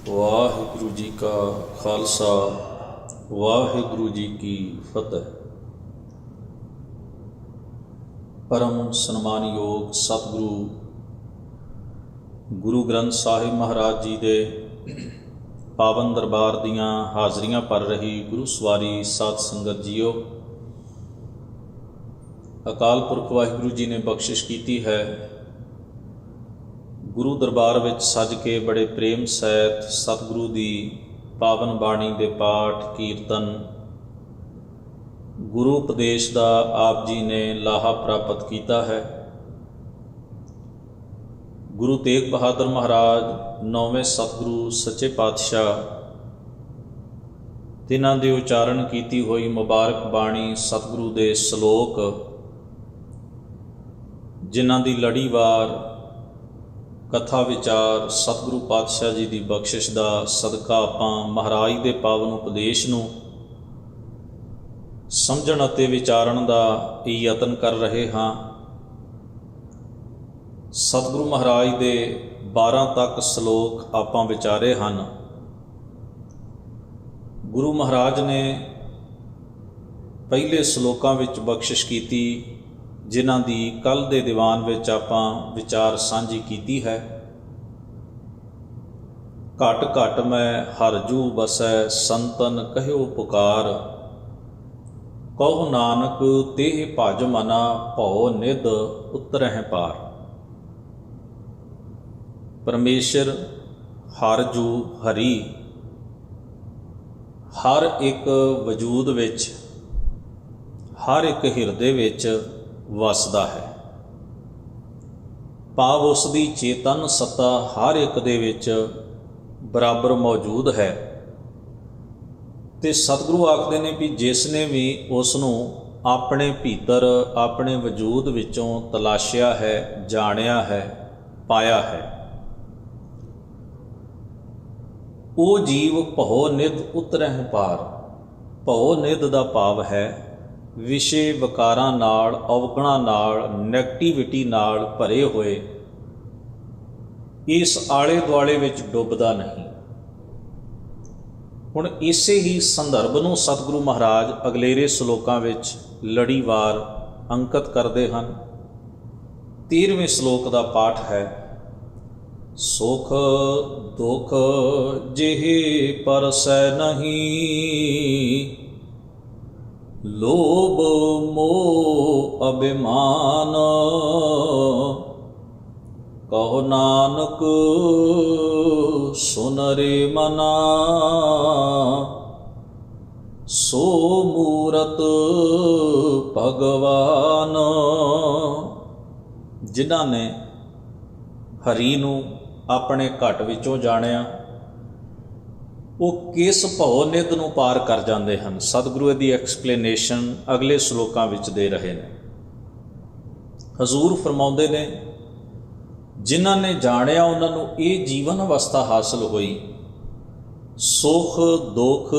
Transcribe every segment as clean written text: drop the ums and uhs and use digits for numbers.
ਵਾਹਿਗੁਰੂ ਜੀ ਕਾ ਖਾਲਸਾ ਵਾਹਿਗੁਰੂ ਜੀ ਕੀ ਫਤਿਹ। ਪਰਮ ਸਨਮਾਨਯੋਗ ਸਤਿਗੁਰੂ ਗੁਰੂ ਗ੍ਰੰਥ ਸਾਹਿਬ ਮਹਾਰਾਜ ਜੀ ਦੇ ਪਾਵਨ ਦਰਬਾਰ ਦੀਆਂ ਹਾਜ਼ਰੀਆਂ ਭਰ ਰਹੀ ਗੁਰੂ ਸਵਾਰੀ ਸਾਧ ਸੰਗਤ ਜੀਓ, ਅਕਾਲ ਪੁਰਖ ਵਾਹਿਗੁਰੂ ਜੀ ਨੇ ਬਖਸ਼ਿਸ਼ ਕੀਤੀ ਹੈ ਗੁਰੂ ਦਰਬਾਰ ਵਿੱਚ ਸੱਜ ਕੇ ਬੜੇ ਪ੍ਰੇਮ ਸਹਿਤ ਸਤਿਗੁਰੂ ਦੀ ਪਾਵਨ ਬਾਣੀ ਦੇ ਪਾਠ ਕੀਰਤਨ ਗੁਰੂ ਉਪਦੇਸ਼ ਦਾ ਆਪ ਜੀ ਨੇ ਲਾਹਾ ਪ੍ਰਾਪਤ ਕੀਤਾ ਹੈ। ਗੁਰੂ ਤੇਗ ਬਹਾਦਰ ਮਹਾਰਾਜ ਨੌਵੇਂ ਸਤਿਗੁਰੂ ਸੱਚੇ ਪਾਤਸ਼ਾਹ ਤਿਨਾਂ ਦੇ ਉਚਾਰਨ ਕੀਤੀ ਹੋਈ ਮੁਬਾਰਕ ਬਾਣੀ ਸਤਿਗੁਰੂ ਦੇ ਸ਼ਲੋਕ, ਜਿਨ੍ਹਾਂ ਦੀ ਲੜੀਵਾਰ ਕਥਾ ਵਿਚਾਰ ਸਤਿਗੁਰੂ ਪਾਤਸ਼ਾਹ ਜੀ ਦੀ ਬਖਸ਼ਿਸ਼ ਦਾ ਸਦਕਾ ਆਪਾਂ ਮਹਾਰਾਜ ਦੇ ਪਾਵਨ ਉਪਦੇਸ਼ ਨੂੰ ਸਮਝਣ ਅਤੇ ਵਿਚਾਰਨ ਦਾ ਯਤਨ ਕਰ ਰਹੇ ਹਾਂ। ਸਤਿਗੁਰੂ ਮਹਾਰਾਜ ਦੇ 12 ਤੱਕ ਸ਼ਲੋਕ ਆਪਾਂ ਵਿਚਾਰੇ ਹਨ। ਗੁਰੂ ਮਹਾਰਾਜ ਨੇ ਪਹਿਲੇ ਸ਼ਲੋਕਾਂ ਵਿੱਚ ਬਖਸ਼ਿਸ਼ ਕੀਤੀ, ਜਿਨ੍ਹਾਂ ਦੀ ਕੱਲ੍ਹ ਦੇ ਦੀਵਾਨ ਵਿੱਚ ਆਪਾਂ ਵਿਚਾਰ ਸਾਂਝੀ ਕੀਤੀ ਹੈ। ਘਟ ਘਟ ਮੈਂ ਹਰ ਜੂ ਬਸੈ ਸੰਤਨ ਕਹਿਓ ਪੁਕਾਰ, ਕਹੋ ਨਾਨਕ ਤੇਹ ਭਜ ਮਨਾ ਭਉ ਨਿਧ ਉਤਰਹਿ ਪਾਰ। ਪਰਮੇਸ਼ਰ ਹਰ ਜੂ ਹਰੀ ਹਰ ਇੱਕ ਵਜੂਦ ਵਿੱਚ, ਹਰ ਇੱਕ ਹਿਰਦੇ ਵਿੱਚ ਵਸਦਾ ਹੈ। ਭਾਵ ਉਸ ਦੀ ਚੇਤਨ ਸੱਤਾ ਹਰ ਇੱਕ ਦੇ ਵਿੱਚ ਬਰਾਬਰ ਮੌਜੂਦ ਹੈ। ਤੇ ਸਤਿਗੁਰੂ ਆਖਦੇ ਨੇ ਵੀ ਜਿਸ ਨੇ ਵੀ ਉਸ ਨੂੰ ਆਪਣੇ ਭੀਤਰ ਆਪਣੇ ਵਜੂਦ ਵਿੱਚੋਂ ਤਲਾਸ਼ਿਆ ਹੈ, ਜਾਣਿਆ ਹੈ, ਪਾਇਆ ਹੈ, ਉਹ ਜੀਵ ਭਉ ਨਿਧ ਉਤਰਹਿ ਪਾਰ। ਭਉ ਨਿਧ ਦਾ ਭਾਵ ਹੈ ਵਿਸ਼ੇ ਵਿਕਾਰਾਂ ਨਾਲ, ਅਵਗੁਣਾਂ ਨਾਲ, ਨੈਗੇਟਿਵਿਟੀ ਨਾਲ ਭਰੇ ਹੋਏ ਇਸ ਆਲੇ ਦੁਆਲੇ ਵਿੱਚ ਡੁੱਬਦਾ ਨਹੀਂ। ਹੁਣ ਇਸੇ ਹੀ ਸੰਦਰਭ ਨੂੰ ਸਤਿਗੁਰੂ ਮਹਾਰਾਜ ਅਗਲੇਰੇ ਸ਼ਲੋਕਾਂ ਵਿੱਚ ਲੜੀਵਾਰ ਅੰਕਿਤ ਕਰਦੇ ਹਨ। 13ਵੇਂ ਸ਼ਲੋਕ ਦਾ ਪਾਠ ਹੈ। ਸੁਖ ਦੁਖ ਜਿਹੇ ਪਰਸੈ ਨਹੀਂ, ਲੋਭ ਮੋਹ ਅਭਿਮਾਨ, ਕਹੋ ਨਾਨਕ ਸੁਨ ਰੇ ਮਨਾ, ਸੋ ਮੂਰਤ ਭਗਵਾਨ। ਜਿਨ੍ਹਾਂ ਨੇ ਹਰੀ ਨੂੰ ਆਪਣੇ ਘਟ ਵਿੱਚੋਂ ਜਾਣਿਆ, ਉਹ ਕਿਸ ਭਉ ਨਿਧ ਨੂੰ ਪਾਰ ਕਰ ਜਾਂਦੇ ਹਨ। ਸਤਿਗੁਰੂ ਦੀ ਐਕਸਪਲੇਨੇਸ਼ਨ ਅਗਲੇ ਸ਼ਲੋਕਾਂ ਵਿੱਚ ਦੇ ਰਹੇ ਨੇ। ਹਜ਼ੂਰ ਫਰਮਾਉਂਦੇ ਨੇ, ਜਿਨ੍ਹਾਂ ਨੇ ਜਾਣਿਆ ਉਹਨਾਂ ਨੂੰ ਇਹ ਜੀਵਨ ਅਵਸਥਾ ਹਾਸਲ ਹੋਈ। ਸੁਖ ਦੁੱਖ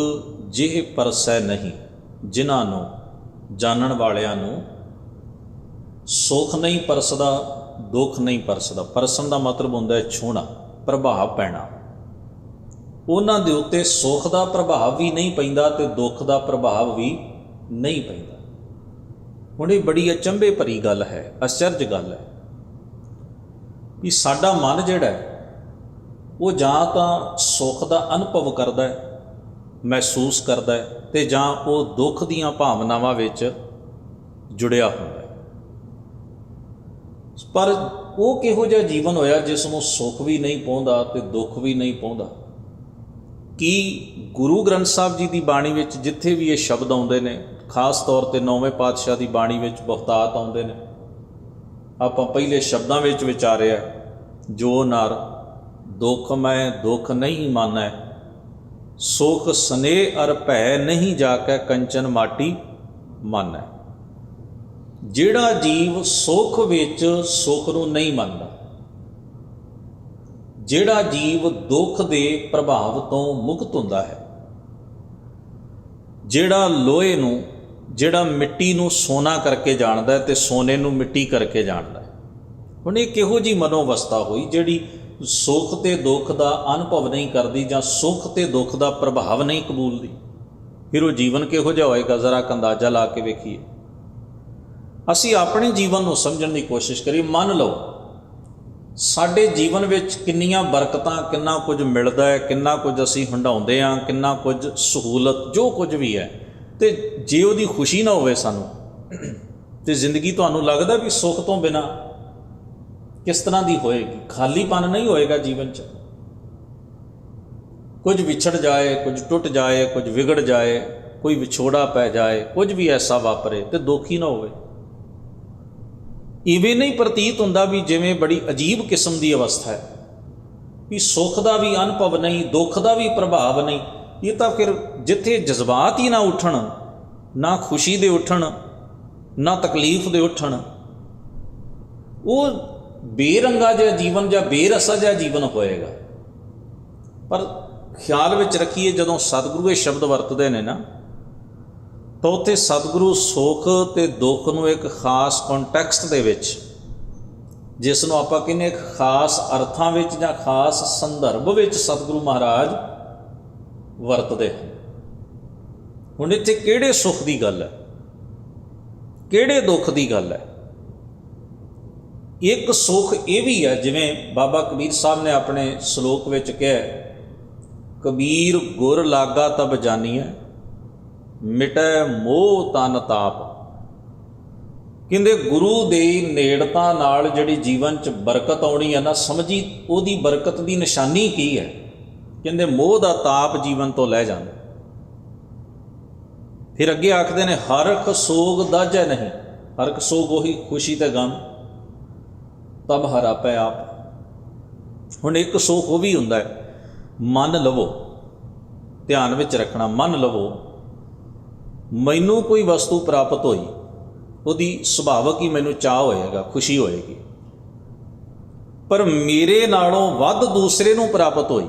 ਜਿਹੇ ਪਰਸੈ ਨਹੀਂ, ਜਿਨ੍ਹਾਂ ਨੂੰ ਜਾਣਨ ਵਾਲਿਆਂ ਨੂੰ ਸੁੱਖ ਨਹੀਂ ਪਰਸਦਾ, ਦੁੱਖ ਨਹੀਂ ਪਰਸਦਾ। ਪਰਸਣ ਦਾ ਮਤਲਬ ਹੁੰਦਾ ਹੈ ਛੂਹਣਾ, ਪ੍ਰਭਾਵ ਪੈਣਾ। ਉਹਨਾਂ ਦੇ ਉੱਤੇ ਸੁੱਖ ਦਾ ਪ੍ਰਭਾਵ ਵੀ ਨਹੀਂ ਪੈਂਦਾ ਤੇ ਦੁੱਖ ਦਾ ਪ੍ਰਭਾਵ ਵੀ ਨਹੀਂ ਪੈਂਦਾ। ਹੁਣ ਇਹ ਬੜੀ ਅਚੰਭੇ ਭਰੀ ਗੱਲ ਹੈ, ਅਚਰਜ ਗੱਲ ਹੈ ਵੀ ਸਾਡਾ ਮਨ ਜਿਹੜਾ ਉਹ ਜਾਂ ਤਾਂ ਸੁੱਖ ਦਾ ਅਨੁਭਵ ਕਰਦਾ ਹੈ, ਮਹਿਸੂਸ ਕਰਦਾ ਹੈ, ਤੇ ਜਾਂ ਉਹ ਦੁੱਖ ਦੀਆਂ ਭਾਵਨਾਵਾਂ ਵਿੱਚ ਜੁੜਿਆ ਹੁੰਦਾ ਹੈ। ਪਰ ਉਹ ਕਿਹੋ ਜਿਹਾ ਜੀਵਨ ਹੋਇਆ ਜਿਸ ਨੂੰ ਸੁੱਖ ਵੀ ਨਹੀਂ ਪਾਉਂਦਾ ਤੇ ਦੁੱਖ ਵੀ ਨਹੀਂ ਪਾਉਂਦਾ। ਕਿ ਗੁਰੂ ਗ੍ਰੰਥ ਸਾਹਿਬ ਜੀ ਦੀ ਬਾਣੀ ਵਿੱਚ ਜਿੱਥੇ ਵੀ ਇਹ ਸ਼ਬਦ ਆਉਂਦੇ ਨੇ, ਖਾਸ ਤੌਰ 'ਤੇ ਨੌਵੇਂ ਪਾਤਸ਼ਾਹ ਦੀ ਬਾਣੀ ਵਿੱਚ ਬਹੁਤਾਤ ਆਉਂਦੇ ਨੇ। ਆਪਾਂ ਪਹਿਲੇ ਸ਼ਬਦਾਂ ਵਿੱਚ ਵਿਚਾਰਿਆ, ਜੋ ਨਰ ਦੁੱਖ ਮੈਂ ਦੁੱਖ ਨਹੀਂ ਮਾਨੈ, ਸੁਖ ਸਨੇਹ ਅਰ ਭੈ ਨਹੀਂ ਜਾ ਕੇ ਕੰਚਨ ਮਾਟੀ ਮਾਨੈ। ਜਿਹੜਾ ਜੀਵ ਸੁੱਖ ਵਿੱਚ ਸੁੱਖ ਨੂੰ ਨਹੀਂ ਮੰਨਦਾ, ਜਿਹੜਾ ਜੀਵ ਦੁੱਖ ਦੇ ਪ੍ਰਭਾਵ ਤੋਂ ਮੁਕਤ ਹੁੰਦਾ ਹੈ, ਜਿਹੜਾ ਲੋਹੇ ਨੂੰ, ਜਿਹੜਾ ਮਿੱਟੀ ਨੂੰ ਸੋਨਾ ਕਰਕੇ ਜਾਣਦਾ ਤੇ ਸੋਨੇ ਨੂੰ ਮਿੱਟੀ ਕਰਕੇ ਜਾਣਦਾ। ਹੁਣ ਇਹ ਕਿਹੋ ਜਿਹੀ ਮਨੋਵਸਥਾ ਹੋਈ ਜਿਹੜੀ ਸੁੱਖ ਤੇ ਦੁੱਖ ਦਾ ਅਨੁਭਵ ਨਹੀਂ ਕਰਦੀ ਜਾਂ ਸੁੱਖ ਤੇ ਦੁੱਖ ਦਾ ਪ੍ਰਭਾਵ ਨਹੀਂ ਕਬੂਲਦੀ, ਫਿਰ ਉਹ ਜੀਵਨ ਕਿਹੋ ਜਿਹਾ ਹੋਏਗਾ? ਜ਼ਰਾ ਕੁ ਅੰਦਾਜ਼ਾ ਲਾ ਕੇ ਵੇਖੀਏ। ਅਸੀਂ ਆਪਣੇ ਜੀਵਨ ਨੂੰ ਸਮਝਣ ਦੀ ਕੋਸ਼ਿਸ਼ ਕਰੀਏ। ਮੰਨ ਲਓ ਸਾਡੇ ਜੀਵਨ ਵਿੱਚ ਕਿੰਨੀਆਂ ਬਰਕਤਾਂ, ਕਿੰਨਾ ਕੁਝ ਮਿਲਦਾ ਹੈ, ਕਿੰਨਾ ਕੁਝ ਅਸੀਂ ਹੰਢਾਉਂਦੇ ਹਾਂ, ਕਿੰਨਾ ਕੁਝ ਸਹੂਲਤ, ਜੋ ਕੁਝ ਵੀ ਹੈ, ਅਤੇ ਜੇ ਉਹਦੀ ਖੁਸ਼ੀ ਨਾ ਹੋਵੇ ਸਾਨੂੰ, ਤੇ ਜ਼ਿੰਦਗੀ ਤੁਹਾਨੂੰ ਲੱਗਦਾ ਵੀ ਸੁੱਖ ਤੋਂ ਬਿਨਾਂ ਕਿਸ ਤਰ੍ਹਾਂ ਦੀ ਹੋਏਗੀ? ਖਾਲੀਪਨ ਨਹੀਂ ਹੋਏਗਾ ਜੀਵਨ 'ਚ? ਕੁਝ ਵਿਛੜ ਜਾਏ, ਕੁਝ ਟੁੱਟ ਜਾਏ, ਕੁਝ ਵਿਗੜ ਜਾਏ, ਕੋਈ ਵਿਛੋੜਾ ਪੈ ਜਾਏ, ਕੁਝ ਵੀ ਐਸਾ ਵਾਪਰੇ ਤੇ ਦੁੱਖ ਹੀ ਨਾ ਹੋਵੇ। ਇਵੇਂ ਨਹੀਂ ਪ੍ਰਤੀਤ ਹੁੰਦਾ ਵੀ ਜਿਵੇਂ ਬੜੀ ਅਜੀਬ ਕਿਸਮ ਦੀ ਅਵਸਥਾ ਹੈ, ਵੀ ਸੁੱਖ ਦਾ ਵੀ ਅਨੁਭਵ ਨਹੀਂ, ਦੁੱਖ ਦਾ ਵੀ ਪ੍ਰਭਾਵ ਨਹੀਂ। ਇਹ ਤਾਂ ਫਿਰ ਜਿੱਥੇ ਜਜ਼ਬਾਤ ਹੀ ਨਾ ਉੱਠਣ, ਨਾ ਖੁਸ਼ੀ ਦੇ ਉੱਠਣ, ਨਾ ਤਕਲੀਫ ਦੇ ਉੱਠਣ, ਉਹ ਬੇਰੰਗਾ ਜਿਹਾ ਜੀਵਨ ਜਾਂ ਬੇਰਸਾ ਜਿਹਾ ਜੀਵਨ ਹੋਏਗਾ। ਪਰ ਖਿਆਲ ਵਿੱਚ ਰੱਖੀਏ, ਜਦੋਂ ਸਤਿਗੁਰੂ ਇਹ ਸ਼ਬਦ ਵਰਤਦੇ ਨੇ ਨਾ, ਤਾਂ ਉੱਥੇ ਸਤਿਗੁਰੂ ਸੁੱਖ ਅਤੇ ਦੁੱਖ ਨੂੰ ਇੱਕ ਖਾਸ ਕੰਟੈਕਸਟ ਦੇ ਵਿੱਚ, ਜਿਸ ਨੂੰ ਆਪਾਂ ਕਹਿੰਦੇ ਇੱਕ ਖਾਸ ਅਰਥਾਂ ਵਿੱਚ ਜਾਂ ਖਾਸ ਸੰਦਰਭ ਵਿੱਚ ਸਤਿਗੁਰੂ ਮਹਾਰਾਜ ਵਰਤਦੇ ਹਨ। ਹੁਣ ਇੱਥੇ ਕਿਹੜੇ ਸੁੱਖ ਦੀ ਗੱਲ ਹੈ, ਕਿਹੜੇ ਦੁੱਖ ਦੀ ਗੱਲ ਹੈ? ਇੱਕ ਸੁੱਖ ਇਹ ਵੀ ਹੈ, ਜਿਵੇਂ ਬਾਬਾ ਕਬੀਰ ਸਾਹਿਬ ਨੇ ਆਪਣੇ ਸ਼ਲੋਕ ਵਿੱਚ ਕਿਹਾ, ਕਬੀਰ ਗੁਰ ਲਾਗਾ ਤਬ ਜਾਨੀਐ, ਮਿਟੈ ਮੋਹ ਤਨ ਤਾਪ। ਕਹਿੰਦੇ ਗੁਰੂ ਦੇ ਨੇੜਤਾ ਨਾਲ ਜਿਹੜੀ ਜੀਵਨ 'ਚ ਬਰਕਤ ਆਉਣੀ ਹੈ ਨਾ, ਸਮਝੀ ਉਹਦੀ ਬਰਕਤ ਦੀ ਨਿਸ਼ਾਨੀ ਕੀ ਹੈ? ਕਹਿੰਦੇ ਮੋਹ ਦਾ ਤਾਪ ਜੀਵਨ ਤੋਂ ਲੈ ਜਾਂਦਾ। ਫਿਰ ਅੱਗੇ ਆਖਦੇ ਨੇ ਹਰਖ ਸੋਗ ਦਾਝੈ ਨਹੀਂ। ਹਰਖ ਸੋਗ ਉਹੀ ਖੁਸ਼ੀ ਤੇ ਗਮ, ਤਬ ਹਰਾਪੈ ਆਪ। ਹੁਣ ਇੱਕ ਸੁੱਖ ਉਹ ਵੀ ਹੁੰਦਾ ਹੈ, ਮੰਨ ਲਵੋ, ਧਿਆਨ ਵਿੱਚ ਰੱਖਣਾ, ਮੰਨ ਲਵੋ ਮੈਨੂੰ ਕੋਈ ਵਸਤੂ ਪ੍ਰਾਪਤ ਹੋਈ, ਉਹਦੀ ਸੁਭਾਵਕ ਹੀ ਮੈਨੂੰ ਚਾਅ ਹੋਏਗਾ, ਖੁਸ਼ੀ ਹੋਏਗੀ, ਪਰ ਮੇਰੇ ਨਾਲੋਂ ਵੱਧ ਦੂਸਰੇ ਨੂੰ ਪ੍ਰਾਪਤ ਹੋਈ,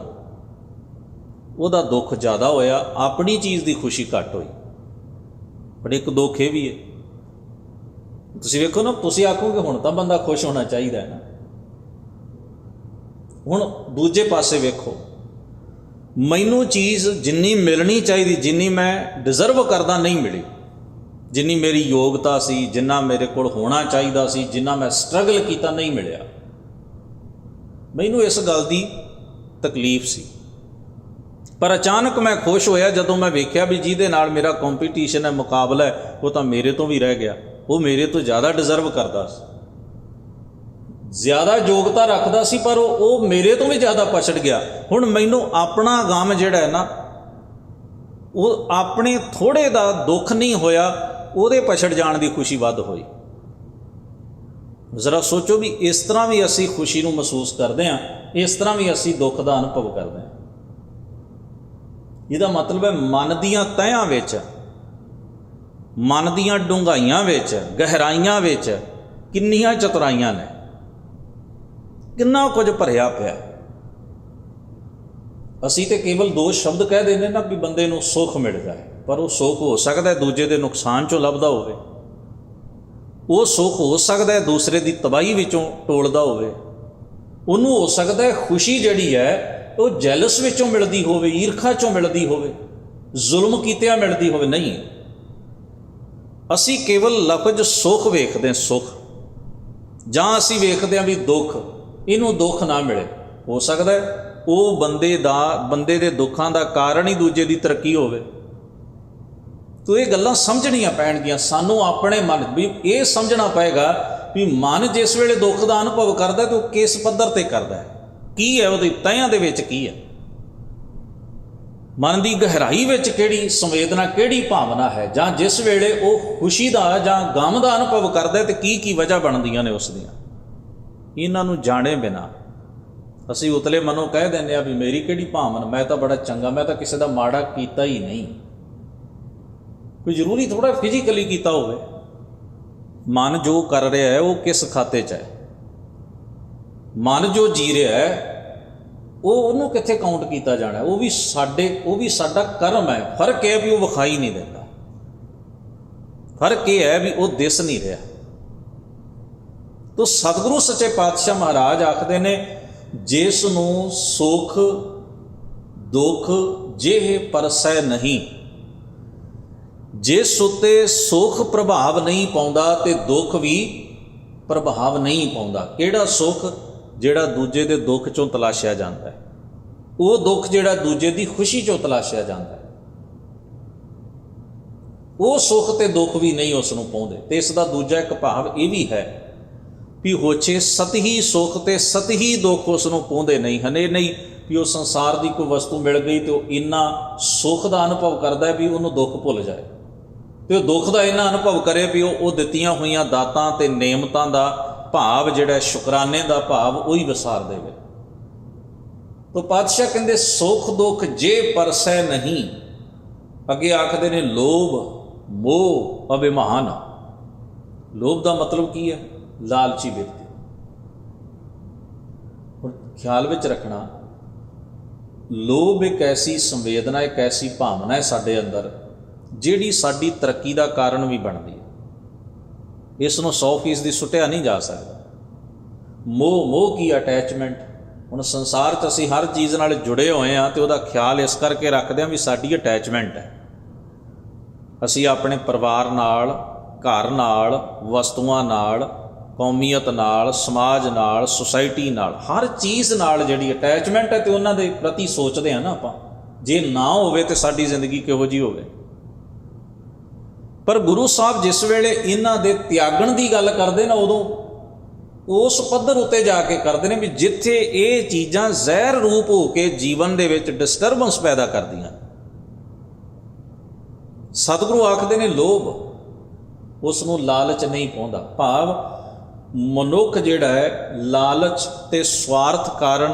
ਉਹਦਾ ਦੁੱਖ ਜ਼ਿਆਦਾ ਹੋਇਆ, ਆਪਣੀ ਚੀਜ਼ ਦੀ ਖੁਸ਼ੀ ਘੱਟ ਹੋਈ। ਪਰ ਇੱਕ ਦੁੱਖ ਇਹ ਵੀ ਹੈ, ਤੁਸੀਂ ਵੇਖੋ ਨਾ, ਤੁਸੀਂ ਆਖੋਗੇ ਹੁਣ ਤਾਂ ਬੰਦਾ ਖੁਸ਼ ਹੋਣਾ ਚਾਹੀਦਾ ਹੈ ਨਾ। ਹੁਣ ਦੂਜੇ ਪਾਸੇ ਵੇਖੋ, ਮੈਨੂੰ ਚੀਜ਼ ਜਿੰਨੀ ਮਿਲਣੀ ਚਾਹੀਦੀ, ਜਿੰਨੀ ਮੈਂ ਡਿਜ਼ਰਵ ਕਰਦਾ, ਨਹੀਂ ਮਿਲੀ। ਜਿੰਨੀ ਮੇਰੀ ਯੋਗਤਾ ਸੀ, ਜਿੰਨਾ ਮੇਰੇ ਕੋਲ ਹੋਣਾ ਚਾਹੀਦਾ ਸੀ, ਜਿੰਨਾ ਮੈਂ ਸਟਰਗਲ ਕੀਤਾ, ਨਹੀਂ ਮਿਲਿਆ। ਮੈਨੂੰ ਇਸ ਗੱਲ ਦੀ ਤਕਲੀਫ ਸੀ, ਪਰ ਅਚਾਨਕ ਮੈਂ ਖੁਸ਼ ਹੋਇਆ ਜਦੋਂ ਮੈਂ ਵੇਖਿਆ ਵੀ ਜਿਹਦੇ ਨਾਲ ਮੇਰਾ ਕੰਪੀਟੀਸ਼ਨ ਹੈ, ਮੁਕਾਬਲਾ ਹੈ, ਉਹ ਤਾਂ ਮੇਰੇ ਤੋਂ ਵੀ ਰਹਿ ਗਿਆ, ਉਹ ਮੇਰੇ ਤੋਂ ਜ਼ਿਆਦਾ ਡਿਜ਼ਰਵ ਕਰਦਾ ਸੀ, ਜ਼ਿਆਦਾ ਯੋਗਤਾ ਰੱਖਦਾ ਸੀ, ਪਰ ਉਹ ਮੇਰੇ ਤੋਂ ਵੀ ਜ਼ਿਆਦਾ ਪਛੜ ਗਿਆ। ਹੁਣ ਮੈਨੂੰ ਆਪਣਾ ਗਮ ਜਿਹੜਾ ਹੈ ਨਾ, ਉਹ ਆਪਣੇ ਥੋੜ੍ਹੇ ਦਾ ਦੁੱਖ ਨਹੀਂ ਹੋਇਆ, ਉਹਦੇ ਪਛੜ ਜਾਣ ਦੀ ਖੁਸ਼ੀ ਵੱਧ ਹੋਈ। ਜ਼ਰਾ ਸੋਚੋ ਵੀ ਇਸ ਤਰ੍ਹਾਂ ਵੀ ਅਸੀਂ ਖੁਸ਼ੀ ਨੂੰ ਮਹਿਸੂਸ ਕਰਦੇ ਹਾਂ, ਇਸ ਤਰ੍ਹਾਂ ਵੀ ਅਸੀਂ ਦੁੱਖ ਦਾ ਅਨੁਭਵ ਕਰਦੇ ਹਾਂ। ਇਹਦਾ ਮਤਲਬ ਹੈ ਮਨ ਦੀਆਂ ਤਹਿਆਂ ਵਿੱਚ, ਮਨ ਦੀਆਂ ਡੂੰਘਾਈਆਂ ਵਿੱਚ, ਗਹਿਰਾਈਆਂ ਵਿੱਚ ਕਿੰਨੀਆਂ ਚਤੁਰਾਈਆਂ ਨੇ, ਕਿੰਨਾ ਕੁਝ ਭਰਿਆ ਪਿਆ। ਅਸੀਂ ਤੇ ਕੇਵਲ ਦੋ ਸ਼ਬਦ ਕਹਿ ਦਿੰਦੇ ਨਾ ਵੀ ਬੰਦੇ ਨੂੰ ਸੁੱਖ ਮਿਲਦਾ ਹੈ, ਪਰ ਉਹ ਸੁੱਖ ਹੋ ਸਕਦਾ ਦੂਜੇ ਦੇ ਨੁਕਸਾਨ 'ਚੋਂ ਲੱਭਦਾ ਹੋਵੇ, ਉਹ ਸੁੱਖ ਹੋ ਸਕਦਾ ਦੂਸਰੇ ਦੀ ਤਬਾਹੀ ਵਿੱਚੋਂ ਟੋਲਦਾ ਹੋਵੇ, ਉਹਨੂੰ ਹੋ ਸਕਦਾ ਹੈ ਖੁਸ਼ੀ ਜਿਹੜੀ ਹੈ ਉਹ ਜੈਲਸ ਵਿੱਚੋਂ ਮਿਲਦੀ ਹੋਵੇ, ਈਰਖਾ 'ਚੋਂ ਮਿਲਦੀ ਹੋਵੇ, ਜ਼ੁਲਮ ਕੀਤਿਆਂ ਮਿਲਦੀ ਹੋਵੇ। ਨਹੀਂ, ਅਸੀਂ ਕੇਵਲ ਲਫ਼ਜ਼ ਸੁੱਖ ਵੇਖਦੇ ਹਾਂ, ਸੁੱਖ, ਜਾਂ ਅਸੀਂ ਵੇਖਦੇ ਹਾਂ ਵੀ ਦੁੱਖ, ਇਹਨੂੰ ਦੁੱਖ ਨਾ ਮਿਲੇ। ਹੋ ਸਕਦਾ ਉਹ ਬੰਦੇ ਦੇ ਦੁੱਖਾਂ ਦਾ ਕਾਰਨ ਹੀ ਦੂਜੇ ਦੀ ਤਰੱਕੀ ਹੋਵੇ। ਤੋ ਇਹ ਗੱਲਾਂ ਸਮਝਣੀਆਂ ਪੈਣਗੀਆਂ ਸਾਨੂੰ, ਆਪਣੇ ਮਨ ਵੀ ਇਹ ਸਮਝਣਾ ਪਏਗਾ ਵੀ ਮਨ ਜਿਸ ਵੇਲੇ ਦੁੱਖ ਦਾ ਅਨੁਭਵ ਕਰਦਾ ਤਾਂ ਉਹ ਕਿਸ ਪੱਧਰ 'ਤੇ ਕਰਦਾ ਹੈ, ਕੀ ਹੈ ਉਹਦੀ ਤਹਿਆਂ ਦੇ ਵਿੱਚ, ਕੀ ਹੈ ਮਨ ਦੀ ਗਹਿਰਾਈ ਵਿੱਚ, ਕਿਹੜੀ ਸੰਵੇਦਨਾ, ਕਿਹੜੀ ਭਾਵਨਾ ਹੈ, ਜਾਂ ਜਿਸ ਵੇਲੇ ਉਹ ਖੁਸ਼ੀ ਦਾ ਜਾਂ ਗਮ ਦਾ ਅਨੁਭਵ ਕਰਦਾ ਤੇ ਕੀ ਵਜ੍ਹਾ ਬਣਦੀਆਂ ਨੇ ਉਸ ਦੀਆਂ। ਇਹਨਾਂ ਨੂੰ ਜਾਣੇ ਬਿਨਾਂ ਅਸੀਂ ਉਤਲੇ ਮਨੋਂ ਕਹਿ ਦਿੰਦੇ ਹਾਂ ਵੀ ਮੇਰੀ ਕਿਹੜੀ ਭਾਵਨਾ, ਮੈਂ ਤਾਂ ਬੜਾ ਚੰਗਾ, ਮੈਂ ਤਾਂ ਕਿਸੇ ਦਾ ਮਾੜਾ ਕੀਤਾ ਹੀ ਨਹੀਂ। ਕੋਈ ਜ਼ਰੂਰੀ ਥੋੜ੍ਹਾ ਫਿਜ਼ੀਕਲੀ ਕੀਤਾ ਹੋਵੇ। ਮਨ ਜੋ ਕਰ ਰਿਹਾ ਹੈ ਉਹ ਕਿਸ ਖਾਤੇ 'ਚ ਹੈ, ਮਨ ਜੋ ਜੀ ਰਿਹਾ ਹੈ ਉਹਨੂੰ ਕਿੱਥੇ ਕਾਊਂਟ ਕੀਤਾ ਜਾਣਾ, ਉਹ ਵੀ ਸਾਡਾ ਕਰਮ ਹੈ। ਫਰਕ ਇਹ ਹੈ ਵੀ ਉਹ ਵਿਖਾਈ ਨਹੀਂ ਦਿੰਦਾ, ਫਰਕ ਇਹ ਹੈ ਵੀ ਉਹ ਦਿਸ ਨਹੀਂ ਰਿਹਾ। ਤੋ ਸਤਿਗੁਰੂ ਸੱਚੇ ਪਾਤਸ਼ਾਹ ਮਹਾਰਾਜ ਆਖਦੇ ਨੇ ਜਿਸ ਨੂੰ ਸੁਖ ਦੁੱਖ ਜਿਹੇ ਪਰਸੈ ਨਹੀਂ। ਜਿਸ ਉੱਤੇ ਸੁਖ ਪ੍ਰਭਾਵ ਨਹੀਂ ਪਾਉਂਦਾ ਤੇ ਦੁੱਖ ਵੀ ਪ੍ਰਭਾਵ ਨਹੀਂ ਪਾਉਂਦਾ। ਕਿਹੜਾ ਸੁਖ? ਜਿਹੜਾ ਦੂਜੇ ਦੇ ਦੁੱਖ ਚੋਂ ਤਲਾਸ਼ਿਆ ਜਾਂਦਾ ਹੈ। ਉਹ ਦੁੱਖ ਜਿਹੜਾ ਦੂਜੇ ਦੀ ਖੁਸ਼ੀ ਚੋਂ ਤਲਾਸ਼ਿਆ ਜਾਂਦਾ ਹੈ। ਉਹ ਸੁੱਖ ਤੇ ਦੁੱਖ ਵੀ ਨਹੀਂ ਉਸ ਨੂੰ ਪਾਉਂਦੇ। ਤੇ ਇਸ ਦਾ ਦੂਜਾ ਇੱਕ ਭਾਵ ਇਹ ਵੀ ਹੈ ਵੀ ਹੋਛੇ ਸਤਹੀ ਸੁੱਖ ਤੇ ਸਤਹੀ ਦੁੱਖ ਉਸ ਨੂੰ ਪਾਉਂਦੇ ਨਹੀਂ ਹਨ। ਇਹ ਨਹੀਂ ਵੀ ਉਹ ਸੰਸਾਰ ਦੀ ਕੋਈ ਵਸਤੂ ਮਿਲ ਗਈ ਤੇ ਉਹ ਇੰਨਾ ਸੁੱਖ ਦਾ ਅਨੁਭਵ ਕਰਦਾ ਵੀ ਉਹਨੂੰ ਦੁੱਖ ਭੁੱਲ ਜਾਏ, ਤੇ ਉਹ ਦੁੱਖ ਦਾ ਇੰਨਾ ਅਨੁਭਵ ਕਰੇ ਵੀ ਉਹ ਦਿੱਤੀਆਂ ਹੋਈਆਂ ਦਾਤਾਂ ਤੇ ਨੇਮਤਾਂ ਦਾ ਭਾਵ ਜਿਹੜਾ ਸ਼ੁਕਰਾਨੇ ਦਾ ਭਾਵ ਉਹੀ ਵਿਸਾਰ ਦੇਵੇ। ਤਾਂ ਪਾਤਸ਼ਾਹ ਕਹਿੰਦੇ ਸੁੱਖ ਦੁੱਖ ਜੇ ਪਰਸੈ ਨਹੀਂ। ਅੱਗੇ ਆਖਦੇ ਨੇ ਲੋਭ ਮੋਹ ਅਭਿਮਾਨ। ਲੋਭ ਦਾ ਮਤਲਬ ਕੀ ਹੈ? ਲਾਲਚੀ ਵਿਅਕਤੀ। ਹੁਣ ਖਿਆਲ ਵਿੱਚ ਰੱਖਣਾ, ਲੋਭ ਇੱਕ ਐਸੀ ਸੰਵੇਦਨਾ, ਇੱਕ ਐਸੀ ਭਾਵਨਾ ਹੈ ਸਾਡੇ ਅੰਦਰ ਜਿਹੜੀ ਸਾਡੀ ਤਰੱਕੀ ਦਾ ਕਾਰਨ ਵੀ ਬਣਦੀ ਹੈ। ਇਸ ਨੂੰ 100% ਸੁੱਟਿਆ ਨਹੀਂ ਜਾ ਸਕਦਾ। ਮੋਹ ਕੀ? ਅਟੈਚਮੈਂਟ। ਹੁਣ ਸੰਸਾਰ 'ਚ ਅਸੀਂ ਹਰ ਚੀਜ਼ ਨਾਲ ਜੁੜੇ ਹੋਏ ਹਾਂ ਤੇ ਉਹਦਾ ਖਿਆਲ ਇਸ ਕਰਕੇ ਰੱਖਦੇ ਹਾਂ ਵੀ ਸਾਡੀ ਅਟੈਚਮੈਂਟ ਹੈ। ਅਸੀਂ ਆਪਣੇ ਪਰਿਵਾਰ ਨਾਲ, ਘਰ ਨਾਲ, ਵਸਤੂਆਂ ਨਾਲ, ਕੌਮੀਅਤ ਨਾਲ, ਸਮਾਜ ਨਾਲ, ਸੁਸਾਇਟੀ ਨਾਲ, ਹਰ ਚੀਜ਼ ਨਾਲ ਜਿਹੜੀ ਅਟੈਚਮੈਂਟ ਹੈ ਤੇ ਉਹਨਾਂ ਦੇ ਪ੍ਰਤੀ ਸੋਚਦੇ ਹਾਂ ਨਾ ਆਪਾਂ। ਜੇ ਨਾ ਹੋਵੇ ਤੇ ਸਾਡੀ ਜ਼ਿੰਦਗੀ ਕਿਹੋ ਜਿਹੀ ਹੋਵੇ। ਪਰ ਗੁਰੂ ਸਾਹਿਬ ਜਿਸ ਵੇਲੇ ਇਹਨਾਂ ਦੇ ਤਿਆਗਣ ਦੀ ਗੱਲ ਕਰਦੇ ਨਾ, ਉਦੋਂ ਉਸ ਪੱਧਰ ਉੱਤੇ ਜਾ ਕੇ ਕਰਦੇ ਨੇ ਵੀ ਜਿੱਥੇ ਇਹ ਚੀਜ਼ਾਂ ਜ਼ਹਿਰ ਰੂਪ ਹੋ ਕੇ ਜੀਵਨ ਦੇ ਵਿੱਚ ਡਿਸਟਰਬੈਂਸ ਪੈਦਾ ਕਰਦੀਆਂ। ਸਤਿਗੁਰੂ ਆਖਦੇ ਨੇ ਲੋਭ ਉਸ ਨੂੰ ਲਾਲਚ ਨਹੀਂ ਪਾਉਂਦਾ। ਭਾਵ ਮਨੁੱਖ ਜਿਹੜਾ ਹੈ ਲਾਲਚ ਤੇ ਸਵਾਰਥ ਕਾਰਨ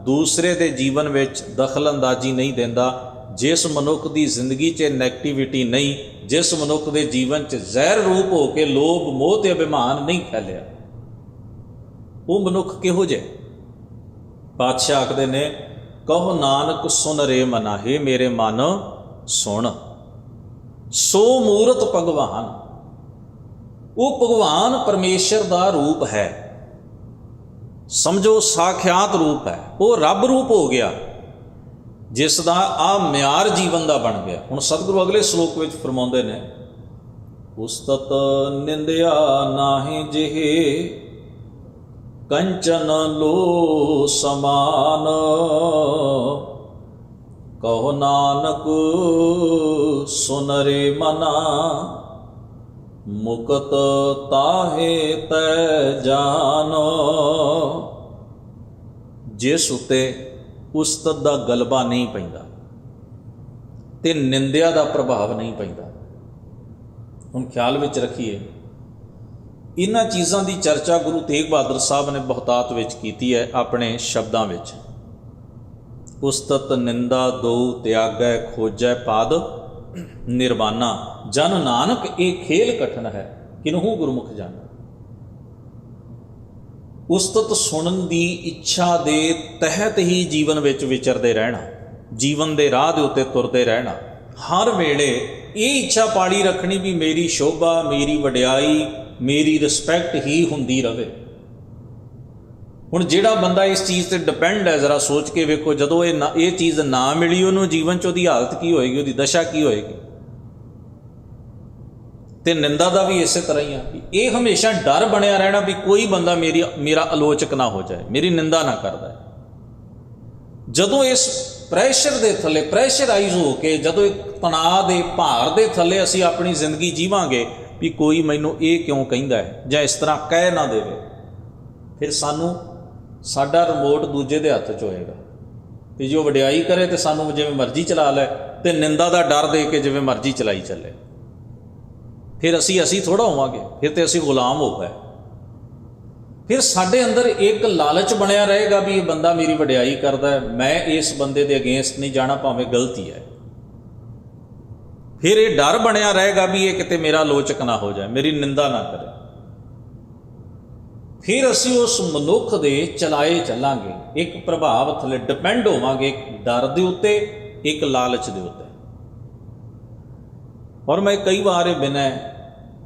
ਦੂਸਰੇ ਦੇ ਜੀਵਨ ਵਿੱਚ ਦਖਲ ਅੰਦਾਜ਼ੀ ਨਹੀਂ ਦਿੰਦਾ। ਜਿਸ ਮਨੁੱਖ ਦੀ ਜ਼ਿੰਦਗੀ 'ਚ ਨੈਗੇਟਿਵਿਟੀ ਨਹੀਂ, ਜਿਸ ਮਨੁੱਖ ਦੇ ਜੀਵਨ 'ਚ ਜ਼ਹਿਰ ਰੂਪ ਹੋ ਕੇ ਲੋਭ ਮੋਹ ਤੇ ਅਭਿਮਾਨ ਨਹੀਂ ਫੈਲਿਆ, ਉਹ ਮਨੁੱਖ ਕਿਹੋ ਜਿਹਾ? ਪਾਤਸ਼ਾਹ ਆਖਦੇ ਨੇ ਕਹੋ ਨਾਨਕ ਸੁਨ ਰੇ ਮਨਾ। ਹੇ ਮੇਰੇ ਮਨ ਸੁਣ। ਸੋ ਮੂਰਤ ਭਗਵਾਨ। ਉਹ ਭਗਵਾਨ ਪਰਮੇਸ਼ਰ ਦਾ ਰੂਪ ਹੈ। ਸਮਝੋ ਸਾਖਿਆਤ ਰੂਪ ਹੈ। ਉਹ ਰੱਬ ਰੂਪ ਹੋ ਗਿਆ ਜਿਸ ਦਾ ਆ ਮਿਆਰ ਜੀਵਨ ਦਾ ਬਣ ਗਿਆ। ਹੁਣ ਸਤਿਗੁਰੂ ਅਗਲੇ ਸ਼ਲੋਕ ਵਿੱਚ ਫਰਮਾਉਂਦੇ ਨੇ ਉਸਤਤ ਨਿੰਦਿਆ ਨਾਹੀ ਜਿਹੇ ਕੰਚਨ ਲੋ ਸਮਾਨ। ਕਹੋ ਨਾਨਕ ਸੁਨ ਰੇ ਮਨਾ ਮੁਕਤ ਤਾਹੇ ਤੈ ਜਾਨੋ। ਜਿਸ ਉਤੇ ਉਸਤਤ ਦਾ ਗਲਬਾ ਨਹੀਂ ਪੈਂਦਾ ਤੇ ਨਿੰਦਿਆ ਦਾ ਪ੍ਰਭਾਵ ਨਹੀਂ ਪੈਂਦਾ। ਹੁਣ ਖਿਆਲ ਵਿੱਚ ਰੱਖੀਏ, ਇਹਨਾਂ ਚੀਜ਼ਾਂ ਦੀ ਚਰਚਾ ਗੁਰੂ ਤੇਗ ਬਹਾਦਰ ਸਾਹਿਬ ਨੇ ਬਹੁਤਾਤ ਵਿੱਚ ਕੀਤੀ ਹੈ ਆਪਣੇ ਸ਼ਬਦਾਂ ਵਿੱਚ। ਉਸਤਤ ਨਿੰਦਾ ਦੋ ਤਿਆਗੈ ਖੋਜੈ ਪਾਦ ਨਿਰਵਾਨਾ। ਜਨ ਨਾਨਕ ਇਹ ਖੇਲ ਕਠਨ ਹੈ ਕਿਨਹੂ ਗੁਰਮੁਖ ਜਾਣਾ। ਉਸਤਤ ਸੁਣਨ ਦੀ ਇੱਛਾ ਦੇ ਤਹਿਤ ਹੀ ਜੀਵਨ ਵਿੱਚ ਵਿਚਰਦੇ ਰਹਿਣਾ, ਜੀਵਨ ਦੇ ਰਾਹ ਦੇ ਉੱਤੇ ਤੁਰਦੇ ਰਹਿਣਾ। ਹਰ ਵੇਲੇ ਇਹ ਇੱਛਾ ਪਾਲੀ ਰੱਖਣੀ ਵੀ ਮੇਰੀ ਸ਼ੋਭਾ, ਮੇਰੀ ਵਡਿਆਈ, ਮੇਰੀ ਰਿਸਪੈਕਟ ਹੀ ਹੁੰਦੀ ਰਹੇ। ਹੁਣ ਜਿਹੜਾ ਬੰਦਾ ਇਸ ਚੀਜ਼ 'ਤੇ ਡਿਪੈਂਡ ਹੈ, ਜ਼ਰਾ ਸੋਚ ਕੇ ਵੇਖੋ, ਜਦੋਂ ਇਹ ਚੀਜ਼ ਨਾ ਮਿਲੀ ਉਹਨੂੰ ਜੀਵਨ 'ਚ ਉਹਦੀ ਹਾਲਤ ਕੀ ਹੋਏਗੀ, ਉਹਦੀ ਦਸ਼ਾ ਕੀ ਹੋਏਗੀ। ਤੇ ਨਿੰਦਾ ਦਾ ਵੀ ਇਸੇ ਤਰ੍ਹਾਂ ਹੀ ਆ ਵੀ ਇਹ ਹਮੇਸ਼ਾ ਡਰ ਬਣਿਆ ਰਹਿਣਾ ਵੀ ਕੋਈ ਬੰਦਾ ਮੇਰਾ ਆਲੋਚਕ ਨਾ ਹੋ ਜਾਏ, ਮੇਰੀ ਨਿੰਦਾ ਨਾ ਕਰਦਾ। ਜਦੋਂ ਇਸ ਪ੍ਰੈਸ਼ਰ ਦੇ ਥੱਲੇ, ਪ੍ਰੈਸ਼ਰਾਈਜ਼ ਹੋ ਕੇ, ਜਦੋਂ ਇੱਕ ਤਣਾਅ ਦੇ ਭਾਰ ਦੇ ਥੱਲੇ ਅਸੀਂ ਆਪਣੀ ਜ਼ਿੰਦਗੀ ਜੀਵਾਂਗੇ ਵੀ ਕੋਈ ਮੈਨੂੰ ਇਹ ਕਿਉਂ ਕਹਿੰਦਾ ਹੈ ਜਾਂ ਇਸ ਤਰ੍ਹਾਂ ਕਹਿ ਨਾ ਦੇਵੇ, ਫਿਰ ਸਾਡਾ ਰਿਮੋਟ ਦੂਜੇ ਦੇ ਹੱਥ 'ਚ ਹੋਏਗਾ। ਤੇ ਜੋ ਵਡਿਆਈ ਕਰੇ ਤੇ ਸਾਨੂੰ ਜਿਵੇਂ ਮਰਜ਼ੀ ਚਲਾ ਲੈ, ਤੇ ਨਿੰਦਾ ਦਾ ਡਰ ਦੇ ਕੇ ਜਿਵੇਂ ਮਰਜ਼ੀ ਚਲਾਈ ਚੱਲੇ। ਫਿਰ ਅਸੀਂ ਥੋੜ੍ਹਾ ਹੋਵਾਂਗੇ, ਫਿਰ ਤੇ ਅਸੀਂ ਗੁਲਾਮ ਹੋ ਗਏ। ਫਿਰ ਸਾਡੇ ਅੰਦਰ ਇੱਕ ਲਾਲਚ ਬਣਿਆ ਰਹੇਗਾ ਵੀ ਇਹ ਬੰਦਾ ਮੇਰੀ ਵਡਿਆਈ ਕਰਦਾ ਹੈ, ਮੈਂ ਇਸ ਬੰਦੇ ਦੇ ਅਗੇਂਸਟ ਨਹੀਂ ਜਾਣਾ ਭਾਵੇਂ ਗਲਤੀ ਹੈ। ਫਿਰ ਇਹ ਡਰ ਬਣਿਆ ਰਹੇਗਾ ਵੀ ਇਹ ਕਿਤੇ ਮੇਰਾ ਆਲੋਚਕ ਨਾ ਹੋ ਜਾਏ, ਮੇਰੀ ਨਿੰਦਾ ਨਾ ਕਰੇ। ਫਿਰ ਅਸੀਂ ਉਸ ਮਨੁੱਖ ਦੇ ਚਲਾਏ ਚੱਲਾਂਗੇ, ਇੱਕ ਪ੍ਰਭਾਵ ਥੱਲੇ ਡਿਪੈਂਡ ਹੋਵਾਂਗੇ, ਇੱਕ ਡਰ ਦੇ ਉੱਤੇ, ਇੱਕ ਲਾਲਚ ਦੇ ਉੱਤੇ। ਔਰ ਮੈਂ ਕਈ ਵਾਰ ਇਹ ਬਿਨਾਂ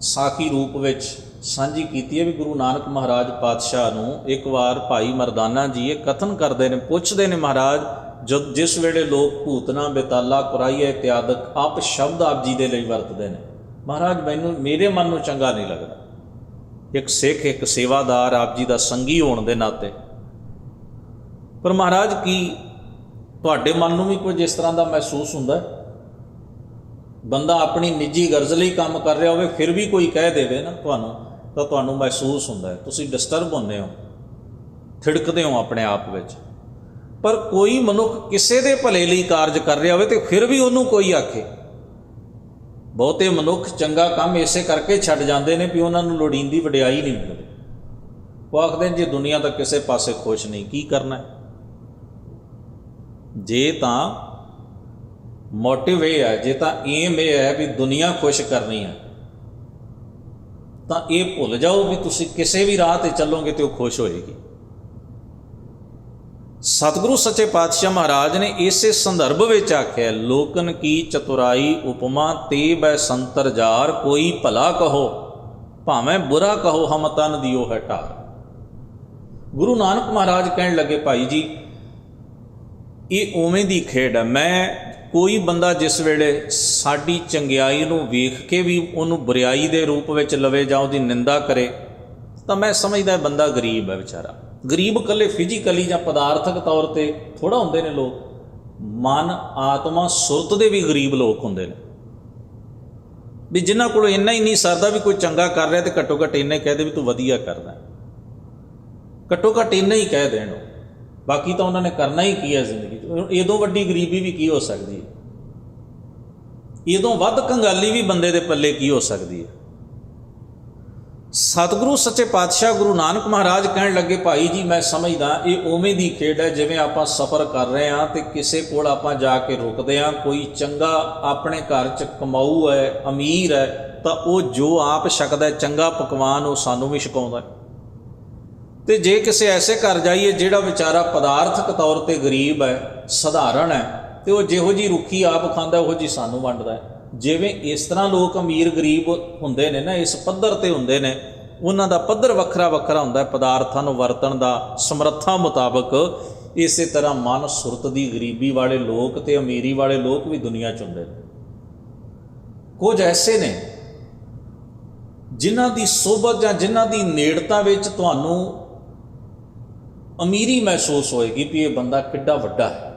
ਸਾਖੀ ਰੂਪ ਵਿੱਚ ਸਾਂਝੀ ਕੀਤੀ ਹੈ ਵੀ ਗੁਰੂ ਨਾਨਕ ਮਹਾਰਾਜ ਪਾਤਸ਼ਾਹ ਨੂੰ ਇੱਕ ਵਾਰ ਭਾਈ ਮਰਦਾਨਾ ਜੀ ਇਹ ਕਥਨ ਕਰਦੇ ਨੇ, ਪੁੱਛਦੇ ਨੇ, ਮਹਾਰਾਜ ਜਦ ਜਿਸ ਵੇਲੇ ਲੋਕ ਭੂਤਨਾ ਬੇਤਾਲਾ ਕੁਰਾਈਆ ਇਤਿਆਦਿਕ ਆਪ ਸ਼ਬਦ ਆਪ ਜੀ ਦੇ ਲਈ ਵਰਤਦੇ ਨੇ, ਮਹਾਰਾਜ ਮੈਨੂੰ ਮੇਰੇ ਮਨ ਨੂੰ ਚੰਗਾ ਨਹੀਂ ਲੱਗਦਾ। ਇੱਕ ਸਿੱਖ, ਇੱਕ ਸੇਵਾਦਾਰ, ਆਪ ਜੀ ਦਾ ਸੰਗੀ ਹੋਣ ਦੇ ਨਾਤੇ, ਪਰ ਮਹਾਰਾਜ ਕੀ ਤੁਹਾਡੇ ਮਨ ਨੂੰ ਵੀ ਕੁਝ ਇਸ ਤਰ੍ਹਾਂ ਦਾ ਮਹਿਸੂਸ ਹੁੰਦਾ? ਬੰਦਾ ਆਪਣੀ ਨਿੱਜੀ ਗਰਜ਼ ਲਈ ਕੰਮ ਕਰ ਰਿਹਾ ਹੋਵੇ, ਫਿਰ ਵੀ ਕੋਈ ਕਹਿ ਦੇਵੇ ਨਾ ਤੁਹਾਨੂੰ, ਤਾਂ ਤੁਹਾਨੂੰ ਮਹਿਸੂਸ ਹੁੰਦਾ ਹੈ, ਤੁਸੀਂ ਡਿਸਟਰਬ ਹੁੰਦੇ ਹੋ, ਥਿੜਕਦੇ ਹੋ ਆਪਣੇ ਆਪ ਵਿੱਚ। ਪਰ ਕੋਈ ਮਨੁੱਖ ਕਿਸੇ ਦੇ ਭਲੇ ਲਈ ਕਾਰਜ ਕਰ ਰਿਹਾ ਹੋਵੇ ਤੇ ਫਿਰ ਵੀ ਉਹਨੂੰ ਕੋਈ ਆਖੇ। ਬਹੁਤੇ ਮਨੁੱਖ ਚੰਗਾ ਕੰਮ ਇਸੇ ਕਰਕੇ ਛੱਡ ਜਾਂਦੇ ਨੇ ਵੀ ਉਹਨਾਂ ਨੂੰ ਲੋੜੀਂਦੀ ਵਡਿਆਈ ਨਹੀਂ ਮਿਲਦੀ। ਉਹ ਆਖਦੇ ਨੇ ਜੇ ਦੁਨੀਆ ਤਾਂ ਕਿਸੇ ਪਾਸੇ ਖੁਸ਼ ਨਹੀਂ, ਕੀ ਕਰਨਾ? ਜੇ ਤਾਂ ਮੋਟਿਵ ਇਹ ਹੈ, ਜੇ ਤਾਂ ਏਮ ਇਹ ਹੈ ਵੀ ਦੁਨੀਆ ਖੁਸ਼ ਕਰਨੀ ਹੈ, ਤਾਂ ਇਹ ਭੁੱਲ ਜਾਓ ਵੀ ਤੁਸੀਂ ਕਿਸੇ ਵੀ ਰਾਹ 'ਤੇ ਚੱਲੋਗੇ ਤੇ ਉਹ ਖੁਸ਼ ਹੋਏਗੀ। ਸਤਿਗੁਰੂ ਸੱਚੇ ਪਾਤਸ਼ਾਹ ਮਹਾਰਾਜ ਨੇ ਇਸੇ ਸੰਦਰਭ ਵਿੱਚ ਆਖਿਆ, ਲੋਕਨ ਕੀ ਚਤੁਰਾਈ ਉਪਮਾ ਤੇ ਬੈ ਸੰਤਰ ਜਾਰ, ਕੋਈ ਭਲਾ ਕਹੋ ਭਾਵੇਂ ਬੁਰਾ ਕਹੋ, ਹਮ ਤਨ ਦਿਓ ਹੈ ਢਾਰ। ਗੁਰੂ ਨਾਨਕ ਮਹਾਰਾਜ ਕਹਿਣ ਲੱਗੇ, ਭਾਈ ਜੀ ਇਹ ਉਵੇਂ ਦੀ ਖੇਡ ਹੈ। ਮੈਂ ਕੋਈ ਬੰਦਾ ਜਿਸ ਵੇਲੇ ਸਾਡੀ ਚੰਗਿਆਈ ਨੂੰ ਵੇਖ ਕੇ ਵੀ ਉਹਨੂੰ ਬੁਰਾਈ ਦੇ ਰੂਪ ਵਿੱਚ ਲਵੇ ਜਾਂ ਉਹਦੀ ਨਿੰਦਾ ਕਰੇ, ਤਾਂ ਮੈਂ ਸਮਝਦਾ ਬੰਦਾ ਗਰੀਬ ਹੈ ਵਿਚਾਰਾ। ਗਰੀਬ ਇਕੱਲੇ ਫਿਜ਼ੀਕਲੀ ਜਾਂ ਪਦਾਰਥਕ ਤੌਰ 'ਤੇ ਥੋੜ੍ਹਾ ਹੁੰਦੇ ਨੇ ਲੋਕ, ਮਨ, ਆਤਮਾ, ਸੁਰਤ ਦੇ ਵੀ ਗਰੀਬ ਲੋਕ ਹੁੰਦੇ ਨੇ ਵੀ ਜਿਨ੍ਹਾਂ ਕੋਲ ਇੰਨਾ ਹੀ ਨਹੀਂ ਸਰਦਾ ਵੀ ਕੋਈ ਚੰਗਾ ਕਰ ਰਿਹਾ ਤੇ ਘੱਟੋ ਘੱਟ ਇੰਨਾ ਹੀ ਕਹਿ ਦੇ ਵੀ ਤੂੰ ਵਧੀਆ ਕਰਦਾ, ਘੱਟੋ ਘੱਟ ਇੰਨਾ ਹੀ ਕਹਿ ਦੇਣ। ਬਾਕੀ ਤਾਂ ਉਹਨਾਂ ਨੇ ਕਰਨਾ ਹੀ ਕੀ ਹੈ ਜ਼ਿੰਦਗੀ 'ਚ। ਇਹਦੋਂ ਵੱਡੀ ਗਰੀਬੀ ਵੀ ਕੀ ਹੋ ਸਕਦੀ ਹੈ? ਇਹਦੋਂ ਵੱਧ ਕੰਗਾਲੀ ਵੀ ਬੰਦੇ ਦੇ ਪੱਲੇ ਕੀ ਹੋ ਸਕਦੀ ਹੈ? ਸਤਿਗੁਰੂ ਸੱਚੇ ਪਾਤਸ਼ਾਹ ਗੁਰੂ ਨਾਨਕ ਮਹਾਰਾਜ ਕਹਿਣ ਲੱਗੇ, ਭਾਈ ਜੀ ਮੈਂ ਸਮਝਦਾ ਇਹ ਉਵੇਂ ਦੀ ਖੇਡ ਹੈ ਜਿਵੇਂ ਆਪਾਂ ਸਫ਼ਰ ਕਰ ਰਹੇ ਹਾਂ ਤੇ ਕਿਸੇ ਕੋਲ ਆਪਾਂ ਜਾ ਕੇ ਰੁਕਦੇ ਹਾਂ। ਕੋਈ ਚੰਗਾ ਆਪਣੇ ਘਰ 'ਚ ਕਮਾਊ ਹੈ, ਅਮੀਰ ਹੈ, ਤਾਂ ਉਹ ਜੋ ਆਪ ਛਕਦਾ ਚੰਗਾ ਪਕਵਾਨ ਉਹ ਸਾਨੂੰ ਵੀ ਛਕਾਉਂਦਾ। ਤੇ ਜੇ ਕਿਸੇ ਐਸੇ ਘਰ ਜਾਈਏ ਜਿਹੜਾ ਵਿਚਾਰਾ ਪਦਾਰਥਕ ਤੌਰ 'ਤੇ ਗਰੀਬ ਹੈ, ਸਧਾਰਨ ਹੈ, ਤੇ ਉਹ ਜਿਹੋ ਜਿਹੀ ਰੁੱਖੀ ਆਪ ਖਾਂਦਾ ਉਹੋ ਜਿਹੀ ਸਾਨੂੰ ਵੰਡਦਾ ਹੈ। ਜਿਵੇਂ ਇਸ ਤਰ੍ਹਾਂ ਲੋਕ ਅਮੀਰ ਗਰੀਬ ਹੁੰਦੇ ਨੇ ਨਾ, ਇਸ ਪੱਧਰ 'ਤੇ ਹੁੰਦੇ ਨੇ, ਉਹਨਾਂ ਦਾ ਪੱਧਰ ਵੱਖਰਾ ਵੱਖਰਾ ਹੁੰਦਾ ਪਦਾਰਥਾਂ ਨੂੰ ਵਰਤਣ ਦਾ ਸਮਰੱਥਾ ਮੁਤਾਬਕ। ਇਸੇ ਤਰ੍ਹਾਂ ਮਨ ਸੁਰਤ ਦੀ ਗਰੀਬੀ ਵਾਲੇ ਲੋਕ ਤੇ ਅਮੀਰੀ ਵਾਲੇ ਲੋਕ ਵੀ ਦੁਨੀਆ 'ਚ ਹੁੰਦੇ ਨੇ। ਕੁਝ ਐਸੇ ਨੇ ਜਿਨ੍ਹਾਂ ਦੀ ਸੋਭਤ ਜਾਂ ਜਿਨ੍ਹਾਂ ਦੀ ਨੇੜਤਾ ਵਿੱਚ ਤੁਹਾਨੂੰ ਅਮੀਰੀ ਮਹਿਸੂਸ ਹੋਏਗੀ ਵੀ ਇਹ ਬੰਦਾ ਕਿੱਡਾ ਵੱਡਾ ਹੈ।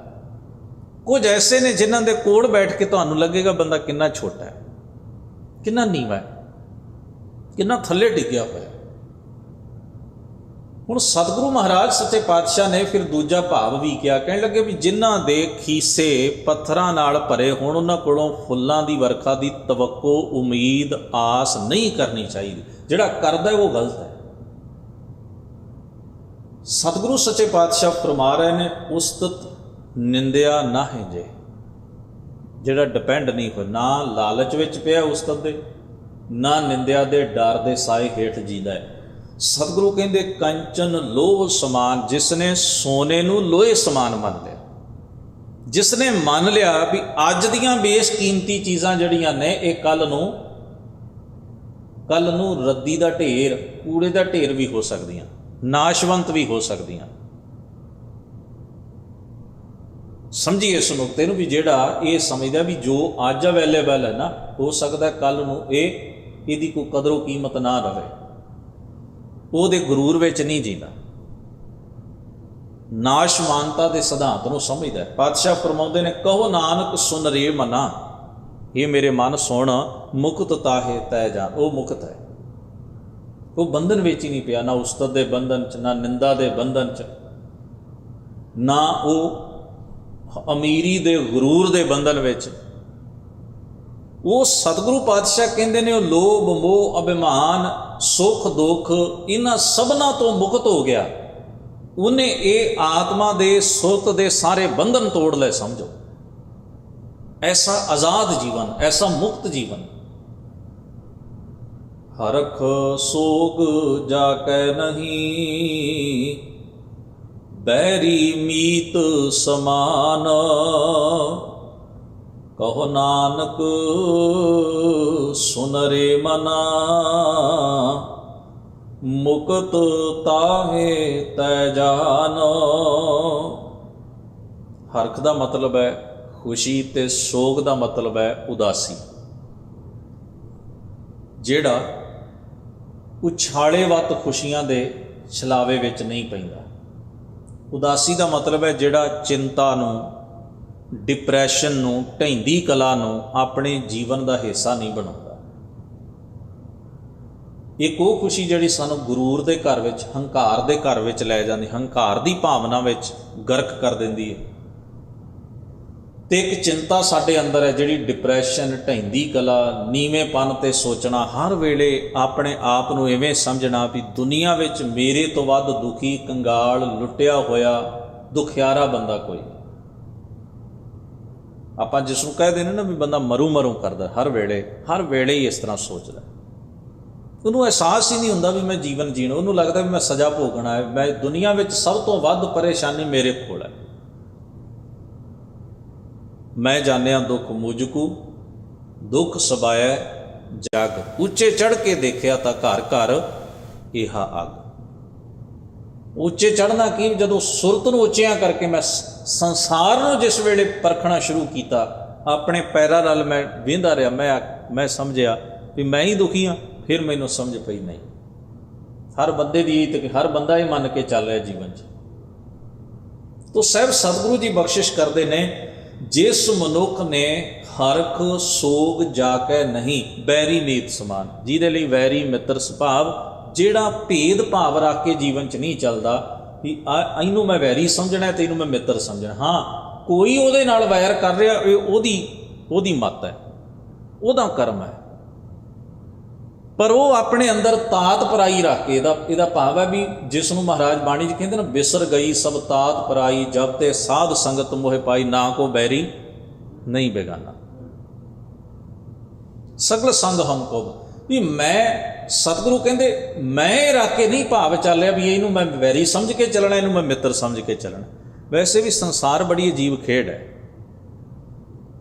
ਕੁਝ ਐਸੇ ਨੇ ਜਿਨ੍ਹਾਂ ਦੇ ਕੋਲ ਬੈਠ ਕੇ ਤੁਹਾਨੂੰ ਲੱਗੇਗਾ ਬੰਦਾ ਕਿੰਨਾ ਛੋਟਾ ਹੈ, ਕਿੰਨਾ ਨੀਵਾਂ ਹੈ, ਕਿੰਨਾ ਥੱਲੇ ਡਿੱਗਿਆ ਹੋਇਆ। ਹੁਣ ਸਤਿਗੁਰੂ ਮਹਾਰਾਜ ਸੱਚੇ ਪਾਤਸ਼ਾਹ ਨੇ ਫਿਰ ਦੂਜਾ ਭਾਵ ਵੀ ਕਿਹਾ, ਕਹਿਣ ਲੱਗੇ ਵੀ ਜਿਨ੍ਹਾਂ ਦੇ ਖੀਸੇ ਪੱਥਰਾਂ ਨਾਲ ਭਰੇ ਹੋਣ ਉਹਨਾਂ ਕੋਲੋਂ ਫੁੱਲਾਂ ਦੀ ਵਰਖਾ ਦੀ ਤਵੱਕੋ, ਉਮੀਦ, ਆਸ ਨਹੀਂ ਕਰਨੀ ਚਾਹੀਦੀ। ਜਿਹੜਾ ਕਰਦਾ ਉਹ ਗਲਤ ਹੈ। ਸਤਿਗੁਰੂ ਸੱਚੇ ਪਾਤਸ਼ਾਹ ਫਰਮਾ ਰਹੇ ਨੇ, ਉਸਤਤ ਨਿੰਦਿਆ ਨਾ ਹੈ ਜੇ। ਜਿਹੜਾ ਡਿਪੈਂਡ ਨਹੀਂ ਹੋਇਆ, ਨਾ ਲਾਲਚ ਵਿੱਚ ਪਿਆ ਉਸਤਤ ਦੇ, ਨਾ ਨਿੰਦਿਆ ਦੇ ਡਰ ਦੇ ਸਾਏ ਹੇਠ ਜੀਦਾ ਹੈ। ਸਤਿਗੁਰੂ ਕਹਿੰਦੇ, ਕੰਚਨ ਲੋਹ ਸਮਾਨ, ਜਿਸ ਨੇ ਸੋਨੇ ਨੂੰ ਲੋਹੇ ਸਮਾਨ ਮੰਨ ਲਿਆ, ਜਿਸ ਨੇ ਮੰਨ ਲਿਆ ਵੀ ਅੱਜ ਦੀਆਂ ਬੇਸ਼ਕੀਮਤੀ ਚੀਜ਼ਾਂ ਜਿਹੜੀਆਂ ਨੇ ਇਹ ਕੱਲ੍ਹ ਨੂੰ ਰੱਦੀ ਦਾ ਢੇਰ, ਕੂੜੇ ਦਾ ਢੇਰ ਵੀ ਹੋ ਸਕਦੀਆਂ, ਨਾਸ਼ਵੰਤ ਵੀ ਹੋ ਸਕਦੀਆਂ। ਸਮਝੀਏ ਇਸ ਨੁਕਤੇ ਨੂੰ ਵੀ ਜਿਹੜਾ ਇਹ ਸਮਝਦਾ ਵੀ ਜੋ ਅੱਜ ਅਵੇਲੇਬਲ ਹੈ ਨਾ, ਹੋ ਸਕਦਾ ਕੱਲ੍ਹ ਨੂੰ ਇਹਦੀ ਕੋਈ ਕਦਰੋ ਕੀਮਤ ਨਾ ਰਹੇ, ਉਹਦੇ ਗਰੂਰ ਵਿੱਚ ਨਹੀਂ ਜੀਂਦਾ, ਨਾਸ਼ਮਾਨਤਾ ਦੇ ਸਿਧਾਂਤ ਨੂੰ ਸਮਝਦਾ। ਪਾਤਸ਼ਾਹ ਫਰਮਾਉਂਦੇ ਨੇ, ਕਹੋ ਨਾਨਕ ਸੁਨ ਰੇ ਮਨਾ, ਇਹ ਮੇਰੇ ਮਨ ਸੁਣ, ਮੁਕਤ ਤਾਹੇ ਤੈ ਜਾਨ। ਉਹ ਮੁਕਤ ਹੈ, ਉਹ ਬੰਧਨ ਵਿੱਚ ਹੀ ਨਹੀਂ ਪਿਆ, ਨਾ ਉਸਤਤ ਦੇ ਬੰਧਨ 'ਚ, ਨਾ ਨਿੰਦਾ ਦੇ ਬੰਧਨ 'ਚ, ਨਾ ਉਹ ਅਮੀਰੀ ਦੇ ਗਰੂਰ ਦੇ ਬੰਧਨ ਵਿੱਚ। ਉਹ ਸਤਿਗੁਰੂ ਪਾਤਸ਼ਾਹ ਕਹਿੰਦੇ ਨੇ, ਉਹ ਲੋਭ, ਮੋਹ, ਅਭਿਮਾਨ, ਸੁੱਖ, ਦੁੱਖ, ਇਹਨਾਂ ਸਭਨਾਂ ਤੋਂ ਮੁਕਤ ਹੋ ਗਿਆ। ਉਹਨੇ ਇਹ ਆਤਮਾ ਦੇ, ਸੁਰਤ ਦੇ ਸਾਰੇ ਬੰਧਨ ਤੋੜ ਲਏ। ਸਮਝੋ, ਐਸਾ ਆਜ਼ਾਦ ਜੀਵਨ, ਐਸਾ ਮੁਕਤ ਜੀਵਨ। ਹਰਖ ਸੋਗ ਜਾ ਕੈ ਨਹੀਂ, ਬੈਰੀ ਮੀਤ ਸਮਾਨ, ਕਹੋ ਨਾਨਕ ਸੁਨ ਰੇ ਮਨਾ, ਮੁਕਤ ਤਾਹੇ ਤੈ ਜਾਨੋ। ਹਰਖ ਦਾ ਮਤਲਬ ਹੈ ਖੁਸ਼ੀ ਤੇ ਸੋਗ ਦਾ ਮਤਲਬ ਹੈ ਉਦਾਸੀ। ਜਿਹੜਾ ਉਛਾਲੇ ਵੱਤ ਖੁਸ਼ੀਆਂ ਦੇ ਛਲਾਵੇ ਵਿੱਚ ਨਹੀਂ ਪੈਂਦਾ। ਉਦਾਸੀ ਦਾ ਮਤਲਬ ਹੈ ਜਿਹੜਾ ਚਿੰਤਾ ਨੂੰ, ਡਿਪਰੈਸ਼ਨ ਨੂੰ, ਢਹਿੰਦੀ ਕਲਾ ਨੂੰ ਆਪਣੇ ਜੀਵਨ ਦਾ ਹਿੱਸਾ ਨਹੀਂ ਬਣਾਉਂਦਾ। ਇੱਕ ਉਹ ਖੁਸ਼ੀ ਜਿਹੜੀ ਸਾਨੂੰ ਗਰੂਰ ਦੇ ਘਰ ਵਿੱਚ, ਹੰਕਾਰ ਦੇ ਘਰ ਵਿੱਚ ਲੈ ਜਾਂਦੀ, ਹੰਕਾਰ ਦੀ ਭਾਵਨਾ ਵਿੱਚ ਗਰਕ ਕਰ ਦਿੰਦੀ ਹੈ। ਤੇ ਇੱਕ ਚਿੰਤਾ ਸਾਡੇ ਅੰਦਰ ਹੈ ਜਿਹੜੀ ਡਿਪਰੈਸ਼ਨ, ਢਹਿੰਦੀ ਕਲਾ, ਨੀਵੇਂਪਨ ਤੇ ਸੋਚਣਾ, ਹਰ ਵੇਲੇ ਆਪਣੇ ਆਪ ਨੂੰ ਇਵੇਂ ਸਮਝਣਾ ਵੀ ਦੁਨੀਆ ਵਿੱਚ ਮੇਰੇ ਤੋਂ ਵੱਧ ਦੁਖੀ, ਕੰਗਾਲ, ਲੁੱਟਿਆ ਹੋਇਆ, ਦੁਖਿਆਰਾ ਬੰਦਾ ਕੋਈ ਨਹੀਂ। ਆਪਾਂ ਜਿਸ ਨੂੰ ਕਹਿ ਦਿੰਦੇ ਨਾ ਵੀ ਬੰਦਾ ਮਰੂ ਮਰੂ ਕਰਦਾ, ਹਰ ਵੇਲੇ ਹੀ ਇਸ ਤਰ੍ਹਾਂ ਸੋਚਦਾ। ਉਹਨੂੰ ਅਹਿਸਾਸ ਹੀ ਨਹੀਂ ਹੁੰਦਾ ਵੀ ਮੈਂ ਜੀਵਨ ਜੀਣਾ। ਉਹਨੂੰ ਲੱਗਦਾ ਵੀ ਮੈਂ ਸਜ਼ਾ ਭੋਗਣਾ ਹੈ, ਮੈਂ ਦੁਨੀਆ ਵਿੱਚ ਸਭ ਤੋਂ ਵੱਧ ਪਰੇਸ਼ਾਨੀ ਮੇਰੇ ਕੋਲ ਹੈ। ਮੈਂ ਜਾਣਿਆ ਦੁੱਖ ਮੁਝਕੂ, ਦੁੱਖ ਸਬਾਇਆ ਜਗ, ਉੱਚੇ ਚੜ੍ਹ ਕੇ ਦੇਖਿਆ ਤਾਂ ਘਰ ਘਰ ਇਹਾ ਅੱਗ। ਉੱਚੇ ਚੜ੍ਹਨਾ ਕੀ, ਜਦੋਂ ਸੁਰਤ ਨੂੰ ਉੱਚਿਆਂ ਕਰਕੇ ਮੈਂ ਸੰਸਾਰ ਨੂੰ ਜਿਸ ਵੇਲੇ ਪਰਖਣਾ ਸ਼ੁਰੂ ਕੀਤਾ, ਆਪਣੇ ਪੈਰਾਂ ਨਾਲ ਮੈਂ ਵਹਿੰਦਾ ਰਿਹਾ, ਮੈਂ ਸਮਝਿਆ ਵੀ ਮੈਂ ਹੀ ਦੁਖੀ ਹਾਂ। ਫਿਰ ਮੈਨੂੰ ਸਮਝ ਪਈ ਨਹੀਂ, ਹਰ ਬੰਦੇ ਦੀ ਤੇ ਹਰ ਬੰਦਾ ਇਹ ਮੰਨ ਕੇ ਚੱਲ ਰਿਹਾ ਜੀਵਨ 'ਚ। ਤੋ ਸਾਹਿਬ ਸਤਿਗੁਰੂ ਜੀ ਬਖਸ਼ਿਸ਼ ਕਰਦੇ ਨੇ, ਜਿਸ ਮਨੁੱਖ ਨੇ ਹਰਖ ਸੋਗ ਜਾ ਕੇ ਨਹੀਂ, ਬੈਰੀ ਨੀਤ ਸਮਾਨ। ਜਿਹਦੇ ਲਈ ਵੈਰੀ ਮਿੱਤਰ ਸੁਭਾਵ, ਜਿਹੜਾ ਭੇਦ ਭਾਵ ਰੱਖ ਕੇ ਜੀਵਨ 'ਚ ਨਹੀਂ ਚੱਲਦਾ ਵੀ ਇਹਨੂੰ ਮੈਂ ਵੈਰੀ ਸਮਝਣਾ ਤੇ ਇਹਨੂੰ ਮੈਂ ਮਿੱਤਰ ਸਮਝਣਾ। ਹਾਂ, ਕੋਈ ਉਹਦੇ ਨਾਲ ਵੈਰ ਕਰ ਰਿਹਾ, ਇਹ ਉਹਦੀ ਮੱਤ ਹੈ, ਉਹਦਾ ਕਰਮ ਹੈ। ਪਰ ਉਹ ਆਪਣੇ ਅੰਦਰ ਤਾਤ ਪਰਾਈ ਰੱਖ ਕੇ, ਇਹਦਾ ਭਾਵ ਹੈ ਵੀ ਜਿਸ ਨੂੰ ਮਹਾਰਾਜ ਬਾਣੀ 'ਚ ਕਹਿੰਦੇ ਨਾ, ਬਿਸਰ ਗਈ ਸਭ ਤਾਤ ਪਰਾਈ, ਜਬ ਤੇ ਸਾਧ ਸੰਗਤ ਮੋਹਿ ਪਾਈ, ਨਾ ਕੋ ਬੈਰੀ ਨਹੀਂ ਬੇਗਾਨਾ, ਸਗਲ ਸੰਗ ਹਮ ਕੋ। ਵੀ ਮੈਂ, ਸਤਿਗੁਰੂ ਕਹਿੰਦੇ ਮੈਂ ਇਹ ਰੱਖ ਕੇ ਨਹੀਂ ਭਾਵ ਚੱਲ ਰਿਹਾ ਵੀ ਇਹਨੂੰ ਮੈਂ ਵੈਰੀ ਸਮਝ ਕੇ ਚੱਲਣਾ, ਇਹਨੂੰ ਮੈਂ ਮਿੱਤਰ ਸਮਝ ਕੇ ਚੱਲਣਾ। ਵੈਸੇ ਵੀ ਸੰਸਾਰ ਬੜੀ ਅਜੀਬ ਖੇਡ ਹੈ।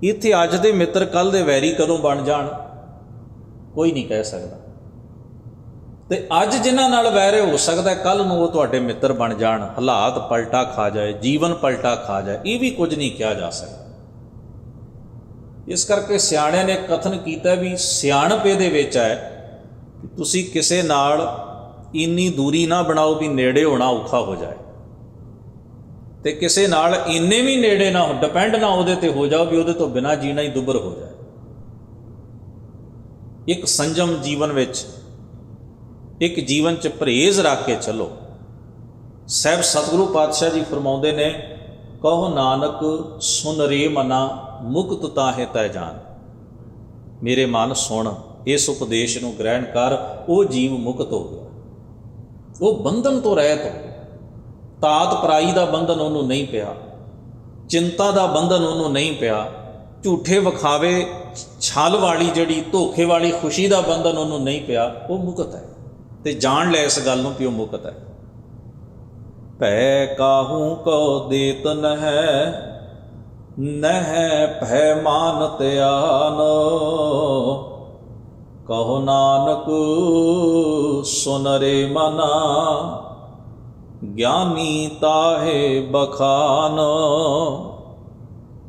ਇੱਥੇ ਅੱਜ ਦੇ ਮਿੱਤਰ ਕੱਲ੍ਹ ਦੇ ਵੈਰੀ ਕਦੋਂ ਬਣ ਜਾਣ ਕੋਈ ਨਹੀਂ ਕਹਿ ਸਕਦਾ। ਤੇ ਅੱਜ ਜਿਨ੍ਹਾਂ ਨਾਲ ਵੈਰ ਹੋ ਸਕਦਾ ਕੱਲ੍ਹ ਨੂੰ ਉਹ ਤੁਹਾਡੇ ਮਿੱਤਰ ਬਣ ਜਾਣ, ਹਾਲਾਤ ਪਲਟਾ ਖਾ ਜਾਏ, ਜੀਵਨ ਪਲਟਾ ਖਾ ਜਾਏ, ਇਹ ਵੀ ਕੁਝ ਨਹੀਂ ਕਿਹਾ ਜਾ ਸਕਦਾ। ਇਸ ਕਰਕੇ ਸਿਆਣਿਆਂ ਨੇ ਕਥਨ ਕੀਤਾ ਵੀ ਸਿਆਣਪ ਇਹਦੇ ਵਿੱਚ ਹੈ ਕਿ ਤੁਸੀਂ ਕਿਸੇ ਨਾਲ ਇੰਨੀ ਦੂਰੀ ਨਾ ਬਣਾਓ ਵੀ ਨੇੜੇ ਹੋਣਾ ਔਖਾ ਹੋ ਜਾਏ, ਤੇ ਕਿਸੇ ਨਾਲ ਇੰਨੇ ਵੀ ਨੇੜੇ ਨਾ ਹੋ, ਡਿਪੈਂਡ ਨਾ ਉਹਦੇ ਤੇ ਹੋ ਜਾਓ ਵੀ ਉਹਦੇ ਤੋਂ ਬਿਨਾਂ ਜੀਣਾ ਹੀ ਦੁੱਭਰ ਹੋ ਜਾਏ। ਇੱਕ ਸੰਜਮ ਜੀਵਨ ਵਿੱਚ, ਇੱਕ ਜੀਵਨ 'ਚ ਪਰਹੇਜ਼ ਰੱਖ ਕੇ ਚੱਲੋ। ਸਾਹਿਬ ਸਤਿਗੁਰੂ ਪਾਤਸ਼ਾਹ ਜੀ ਫਰਮਾਉਂਦੇ ਨੇ, ਕਹੋ ਨਾਨਕ ਸੁਨ ਰੇ ਮਨਾ, ਮੁਕਤ ਤਾਹੇ ਤੈ ਜਾਨ। ਮੇਰੇ ਮਨ ਸੁਣ, ਇਸ ਉਪਦੇਸ਼ ਨੂੰ ਗ੍ਰਹਿਣ ਕਰ, ਉਹ ਜੀਵ ਮੁਕਤ ਹੋ ਗਿਆ, ਉਹ ਬੰਧਨ ਤੋਂ ਰਹਿਤ ਹੋ ਗਿਆ। ਤਾਤ ਪਰਾਈ ਦਾ ਬੰਧਨ ਉਹਨੂੰ ਨਹੀਂ ਪਿਆ, ਚਿੰਤਾ ਦਾ ਬੰਧਨ ਉਹਨੂੰ ਨਹੀਂ ਪਿਆ, ਝੂਠੇ ਵਿਖਾਵੇ, ਛਲ ਵਾਲੀ ਜਿਹੜੀ ਧੋਖੇ ਵਾਲੀ ਖੁਸ਼ੀ ਦਾ ਬੰਧਨ ਉਹਨੂੰ ਨਹੀਂ ਪਿਆ। ਉਹ ਮੁਕਤ ਹੈ। ਤੇ ਜਾਣ ਲੈ ਇਸ ਗੱਲ ਨੂੰ ਕਿ ਉਹ ਮੁਕਤ ਹੈ। ਭੈ ਕਾਹੂ ਕੋ ਦੇਤ ਨਹਿ, ਨਹਿ ਭੈ ਮਾਨਤ ਆਨ, ਕਹੋ ਨਾਨਕ ਸੁਨ ਰੇ ਮਨਾ, ਗਿਆਨੀ ਤਾਹੇ ਬਖਾਨ।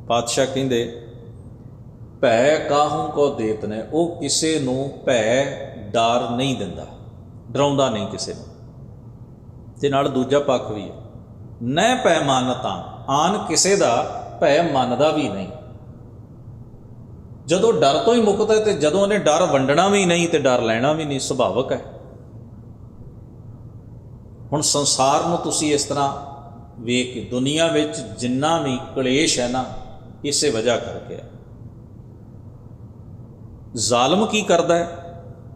ਪਾਤਸ਼ਾਹ ਕਹਿੰਦੇ ਭੈ ਕਾਹੂ ਕੋ ਦੇਤ ਨੇ, ਉਹ ਕਿਸੇ ਨੂੰ ਭੈ ਡਰ ਨਹੀਂ ਦਿੰਦਾ, ਡਰਾਉਂਦਾ ਨਹੀਂ ਕਿਸੇ ਨੂੰ। ਤੇ ਨਾਲ ਦੂਜਾ ਪੱਖ ਵੀ ਹੈ, ਨਹਿ ਭੈ ਮਾਨਤਾ, ਆਨ ਕਿਸੇ ਦਾ ਭੈ ਮੰਨਦਾ ਵੀ ਨਹੀਂ। ਜਦੋਂ ਡਰ ਤੋਂ ਹੀ ਮੁਕਤ ਹੈ, ਤੇ ਜਦੋਂ ਉਹਨੇ ਡਰ ਵੰਡਣਾ ਵੀ ਨਹੀਂ ਤੇ ਡਰ ਲੈਣਾ ਵੀ ਨਹੀਂ, ਸੁਭਾਵਕ ਹੈ। ਹੁਣ ਸੰਸਾਰ ਨੂੰ ਤੁਸੀਂ ਇਸ ਤਰ੍ਹਾਂ ਵੇਖ ਕੇ, ਦੁਨੀਆ ਵਿੱਚ ਜਿੰਨਾ ਵੀ ਕਲੇਸ਼ ਹੈ ਨਾ, ਇਸੇ ਵਜ੍ਹਾ ਕਰਕੇ ਹੈ। ਜ਼ਾਲਮ ਕੀ ਕਰਦਾ ਹੈ?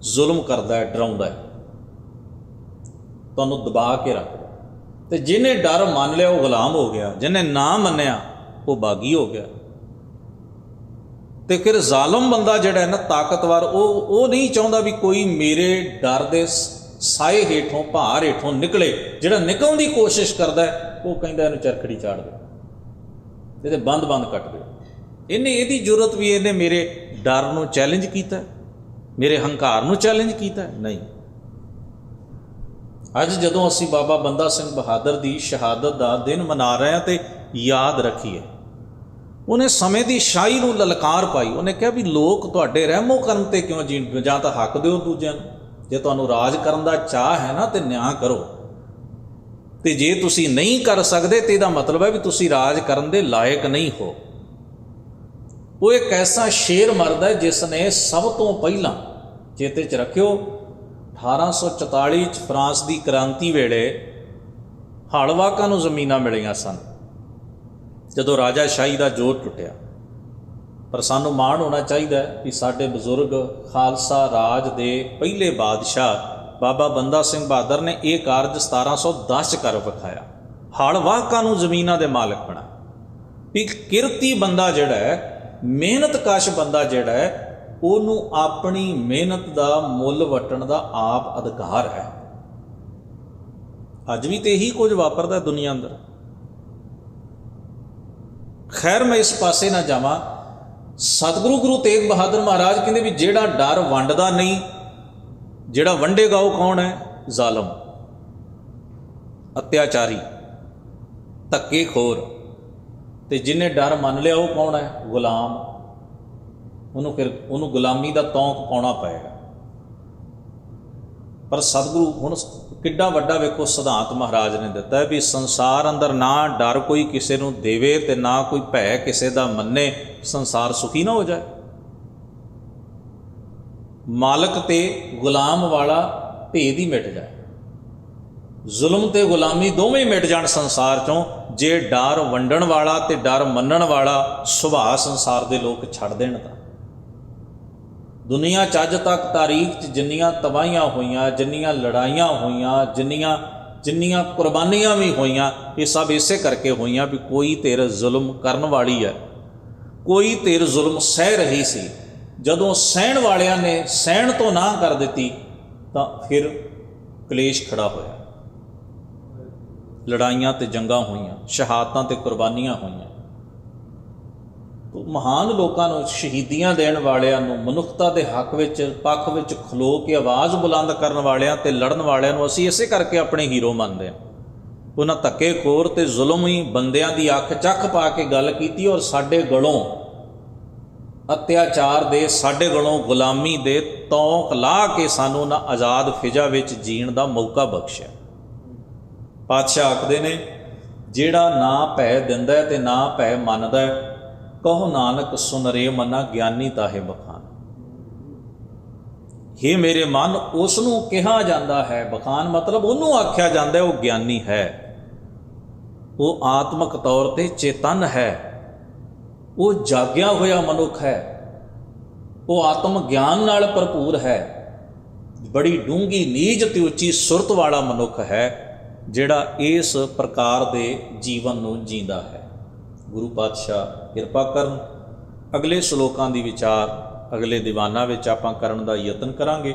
ਜ਼ੁਲਮ ਕਰਦਾ ਹੈ, ਡਰਾਉਂਦਾ ਹੈ, ਤੁਹਾਨੂੰ ਦਬਾ ਕੇ ਰੱਖਦਾ। ਤੇ ਜਿਹਨੇ ਡਰ ਮੰਨ ਲਿਆ ਉਹ ਗੁਲਾਮ ਹੋ ਗਿਆ, ਜਿਹਨੇ ਨਾ ਮੰਨਿਆ ਉਹ ਬਾਗੀ ਹੋ ਗਿਆ। ਤੇ ਫਿਰ ਜ਼ਾਲਮ ਬੰਦਾ ਜਿਹੜਾ ਹੈ ਨਾ, ਤਾਕਤਵਰ, ਉਹ ਨਹੀਂ ਚਾਹੁੰਦਾ ਵੀ ਕੋਈ ਮੇਰੇ ਡਰ ਦੇ ਸਾਏ ਹੇਠੋਂ, ਭਾਰ ਹੇਠੋਂ ਨਿਕਲੇ। ਜਿਹੜਾ ਨਿਕਲਣ ਦੀ ਕੋਸ਼ਿਸ਼ ਕਰਦਾ ਹੈ ਉਹ ਕਹਿੰਦਾ ਇਹਨੂੰ ਚਰਖੜੀ ਚਾੜ ਦਿਓ, ਇਹਦੇ ਬੰਦ ਕੱਟ ਦਿਓ। ਇਹਨੇ ਇਹਦੀ ਜ਼ਰੂਰਤ ਵੀ, ਇਹਨੇ ਮੇਰੇ ਡਰ ਨੂੰ ਚੈਲੰਜ ਕੀਤਾ, ਮੇਰੇ ਹੰਕਾਰ ਨੂੰ ਚੈਲੰਜ ਕੀਤਾ? ਨਹੀਂ। ਅੱਜ ਜਦੋਂ ਅਸੀਂ ਬਾਬਾ ਬੰਦਾ ਸਿੰਘ ਬਹਾਦਰ ਦੀ ਸ਼ਹਾਦਤ ਦਾ ਦਿਨ ਮਨਾ ਰਹੇ ਹਾਂ ਤੇ ਯਾਦ ਰੱਖੀਏ, ਉਹਨੇ ਸਮੇਂ ਦੀ ਸ਼ਾਹੀ ਨੂੰ ਲਲਕਾਰ ਪਾਈ। ਉਹਨੇ ਕਿਹਾ ਵੀ ਲੋਕ ਤੁਹਾਡੇ ਰਹਿਮੋ ਕਰਮ ਤੇ ਕਿਉਂ ਜੀਣ, ਜਾਂ ਤਾਂ ਹੱਕ ਦਿਓ ਦੂਜਿਆਂ ਨੂੰ। ਜੇ ਤੁਹਾਨੂੰ ਰਾਜ ਕਰਨ ਦਾ ਚਾਹ ਹੈ ਨਾ ਤੇ ਨਿਆਂ ਕਰੋ, ਤੇ ਜੇ ਤੁਸੀਂ ਨਹੀਂ ਕਰ ਸਕਦੇ ਤੇ ਇਹਦਾ ਮਤਲਬ ਹੈ ਵੀ ਤੁਸੀਂ ਰਾਜ ਕਰਨ ਦੇ ਲਾਇਕ ਨਹੀਂ ਹੋ। ਉਹ ਇੱਕ ਐਸਾ ਸ਼ੇਰ ਮਰਦ ਹੈ ਜਿਸ ਨੇ ਸਭ ਤੋਂ ਪਹਿਲਾਂ, ਚੇਤੇ 'ਚ ਰੱਖਿਓ, 1844 'ਚ ਫਰਾਂਸ ਦੀ ਕ੍ਰਾਂਤੀ ਵੇਲੇ ਹਲਵਾਕਾਂ ਨੂੰ ਜ਼ਮੀਨਾਂ ਮਿਲੀਆਂ ਸਨ, ਜਦੋਂ ਰਾਜਾਸ਼ਾਹੀ ਦਾ ਜ਼ੋਰ ਟੁੱਟਿਆ। ਪਰ ਸਾਨੂੰ ਮਾਣ ਹੋਣਾ ਚਾਹੀਦਾ ਕਿ ਸਾਡੇ ਬਜ਼ੁਰਗ ਖਾਲਸਾ ਰਾਜ ਦੇ ਪਹਿਲੇ ਬਾਦਸ਼ਾਹ ਬਾਬਾ ਬੰਦਾ ਸਿੰਘ ਬਹਾਦਰ ਨੇ ਇਹ ਕਾਰਜ 1710 'ਚ ਕਰ ਵਿਖਾਇਆ। ਹਲਵਾਕਾਂ ਨੂੰ ਜ਼ਮੀਨਾਂ ਦੇ ਮਾਲਕ ਬਣਾ। ਵੀ ਕਿਰਤੀ ਬੰਦਾ ਜਿਹੜਾ ਹੈ, ਮਿਹਨਤਕਸ਼ ਬੰਦਾ ਜਿਹੜਾ ਹੈ, ਉਹਨੂੰ ਆਪਣੀ ਮਿਹਨਤ ਦਾ ਮੁੱਲ ਵਟਣ ਦਾ ਆਪ ਅਧਿਕਾਰ ਹੈ। ਅੱਜ ਵੀ ਤੇ ਇਹੀ ਕੁਝ ਵਾਪਰਦਾ ਦੁਨੀਆ ਅੰਦਰ। ਖੈਰ, ਮੈਂ ਇਸ ਪਾਸੇ ਨਾ ਜਾਵਾਂ। ਸਤਿਗੁਰੂ ਗੁਰੂ ਤੇਗ ਬਹਾਦਰ ਮਹਾਰਾਜ ਕਹਿੰਦੇ ਵੀ ਜਿਹੜਾ ਡਰ ਵੰਡਦਾ ਨਹੀਂ, ਜਿਹੜਾ ਵੰਡੇਗਾ ਉਹ ਕੌਣ ਹੈ? ਜ਼ਾਲਮ, ਅਤਿਆਚਾਰੀ, ਧੱਕੇਖੋਰ। ਤੇ ਜਿਹਨੇ ਡਰ ਮੰਨ ਲਿਆ ਉਹ ਕੌਣ ਹੈ? ਗੁਲਾਮ। ਉਹਨੂੰ ਗੁਲਾਮੀ ਦਾ ਤੌਂਕ ਪਾਉਣਾ ਪਏਗਾ। ਪਰ ਸਤਿਗੁਰੂ ਹੁਣ ਕਿੱਡਾ ਵੱਡਾ ਵੇਖੋ ਸਿਧਾਂਤ ਮਹਾਰਾਜ ਨੇ ਦਿੱਤਾ ਵੀ ਸੰਸਾਰ ਅੰਦਰ ਨਾ ਡਰ ਕੋਈ ਕਿਸੇ ਨੂੰ ਦੇਵੇ ਤੇ ਨਾ ਕੋਈ ਭੈ ਕਿਸੇ ਦਾ ਮੰਨੇ, ਸੰਸਾਰ ਸੁਖੀ ਨਾ ਹੋ ਜਾਏ। ਮਾਲਕ ਤੇ ਗੁਲਾਮ ਵਾਲਾ ਭੇਦ ਹੀ ਮਿਟ ਜਾਏ, ਜ਼ੁਲਮ ਤੇ ਗੁਲਾਮੀ ਦੋਵੇਂ ਮਿਟ ਜਾਣ ਸੰਸਾਰ ਚੋਂ, ਜੇ ਡਰ ਵੰਡਣ ਵਾਲਾ ਤੇ ਡਰ ਮੰਨਣ ਵਾਲਾ ਸੁਭਾਅ ਸੰਸਾਰ ਦੇ ਲੋਕ ਛੱਡ ਦੇਣ। ਤਾਂ ਦੁਨੀਆ 'ਚ ਅੱਜ ਤੱਕ ਤਾਰੀਖ 'ਚ ਜਿੰਨੀਆਂ ਤਬਾਹੀਆਂ ਹੋਈਆਂ, ਜਿੰਨੀਆਂ ਲੜਾਈਆਂ ਹੋਈਆਂ, ਜਿੰਨੀਆਂ ਕੁਰਬਾਨੀਆਂ ਵੀ ਹੋਈਆਂ, ਇਹ ਸਭ ਇਸੇ ਕਰਕੇ ਹੋਈਆਂ ਵੀ ਕੋਈ ਧਿਰ ਜ਼ੁਲਮ ਕਰਨ ਵਾਲੀ ਹੈ, ਕੋਈ ਧਿਰ ਜ਼ੁਲਮ ਸਹਿ ਰਹੀ ਸੀ। ਜਦੋਂ ਸਹਿਣ ਵਾਲਿਆਂ ਨੇ ਸਹਿਣ ਤੋਂ ਨਾ ਕਰ ਦਿੱਤੀ ਤਾਂ ਫਿਰ ਕਲੇਸ਼ ਖੜਾ ਹੋਇਆ, ਲੜਾਈਆਂ ਤੇ ਜੰਗਾਂ ਹੋਈਆਂ, ਸ਼ਹਾਦਤਾਂ ਤੇ ਕੁਰਬਾਨੀਆਂ ਹੋਈਆਂ। ਮਹਾਨ ਲੋਕਾਂ ਨੂੰ, ਸ਼ਹੀਦੀਆਂ ਦੇਣ ਵਾਲਿਆਂ ਨੂੰ, ਮਨੁੱਖਤਾ ਦੇ ਹੱਕ ਵਿੱਚ ਪੱਖ ਵਿੱਚ ਖਲੋ ਕੇ ਆਵਾਜ਼ ਬੁਲੰਦ ਕਰਨ ਵਾਲਿਆਂ ਤੇ ਲੜਨ ਵਾਲਿਆਂ ਨੂੰ ਅਸੀਂ ਇਸੇ ਕਰਕੇ ਆਪਣੇ ਹੀਰੋ ਮੰਨਦੇ ਹਾਂ। ਉਹਨਾਂ ਧੱਕੇਖੋਰ ਤੇ ਜ਼ੁਲਮੀ ਬੰਦਿਆਂ ਦੀ ਅੱਖ ਚੱਖ ਪਾ ਕੇ ਗੱਲ ਕੀਤੀ ਔਰ ਸਾਡੇ ਗਲੋਂ ਅਤਿਆਚਾਰ ਦੇ, ਸਾਡੇ ਗਲੋਂ ਗੁਲਾਮੀ ਦੇ ਤੌਂਕ ਲਾ ਕੇ ਸਾਨੂੰ ਉਹਨਾਂ ਆਜ਼ਾਦ ਫਿਜ਼ਾ ਵਿੱਚ ਜੀਣ ਦਾ ਮੌਕਾ ਬਖਸ਼ਿਆ। ਪਾਤਸ਼ਾਹ ਆਖਦੇ ਨੇ, ਜਿਹੜਾ ਨਾ ਭੈ ਦਿੰਦਾ ਤੇ ਨਾ ਭੈ ਮੰਨਦਾ, ਕਹੋ ਨਾਨਕ ਸੁਨ ਰੇ ਮਨਾ ਗਿਆਨੀ ਤਾਹੇ ਬਖਾਨ। हे ਮੇਰੇ ਮਨ, ਉਸ ਨੂੰ ਕਿਹਾ ਜਾਂਦਾ ਹੈ, ਬਖਾਨ ਮਤਲਬ ਉਹਨੂੰ ਆਖਿਆ ਜਾਂਦਾ ਹੈ ਉਹ ਗਿਆਨੀ ਹੈ, ਉਹ ਆਤਮਿਕ ਤੌਰ ਤੇ ਚੇਤਨ ਹੈ, ਉਹ ਜਾਗਿਆ ਹੋਇਆ ਮਨੁੱਖ ਹੈ, ਉਹ ਆਤਮ ਗਿਆਨ ਨਾਲ ਭਰਪੂਰ ਹੈ, ਬੜੀ ਡੂੰਘੀ ਨੀਜ ਤੇ ਉੱਚੀ ਸੁਰਤ ਵਾਲਾ ਮਨੁੱਖ ਹੈ, ਜਿਹੜਾ ਇਸ ਪ੍ਰਕਾਰ ਦੇ ਜੀਵਨ ਨੂੰ ਜੀਂਦਾ ਹੈ। ਗੁਰੂ ਪਾਤਸ਼ਾਹ ਕਿਰਪਾ ਕਰਨ। ਅਗਲੇ ਸ਼ਲੋਕਾਂ ਦੀ ਵਿਚਾਰ ਅਗਲੇ ਦੀਵਾਨਾਂ ਵਿੱਚ ਆਪਾਂ ਕਰਨ ਦਾ ਯਤਨ ਕਰਾਂਗੇ।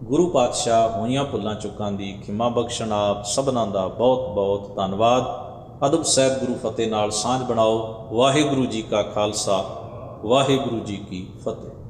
ਗੁਰੂ ਪਾਤਸ਼ਾਹ ਹੋਈਆਂ ਭੁੱਲਾਂ ਚੁੱਕਾਂ ਦੀ ਖਿਮਾ ਬਖਸ਼ਣ। ਆਪ ਸਭਨਾਂ ਦਾ ਬਹੁਤ ਬਹੁਤ ਧੰਨਵਾਦ। ਅਦਬ ਸਾਹਿਬ ਗੁਰੂ ਫਤਿਹ ਨਾਲ ਸਾਂਝ ਬਣਾਓ। ਵਾਹਿਗੁਰੂ ਜੀ ਕਾ ਖਾਲਸਾ, ਵਾਹਿਗੁਰੂ ਜੀ ਕੀ ਫਤਿਹ।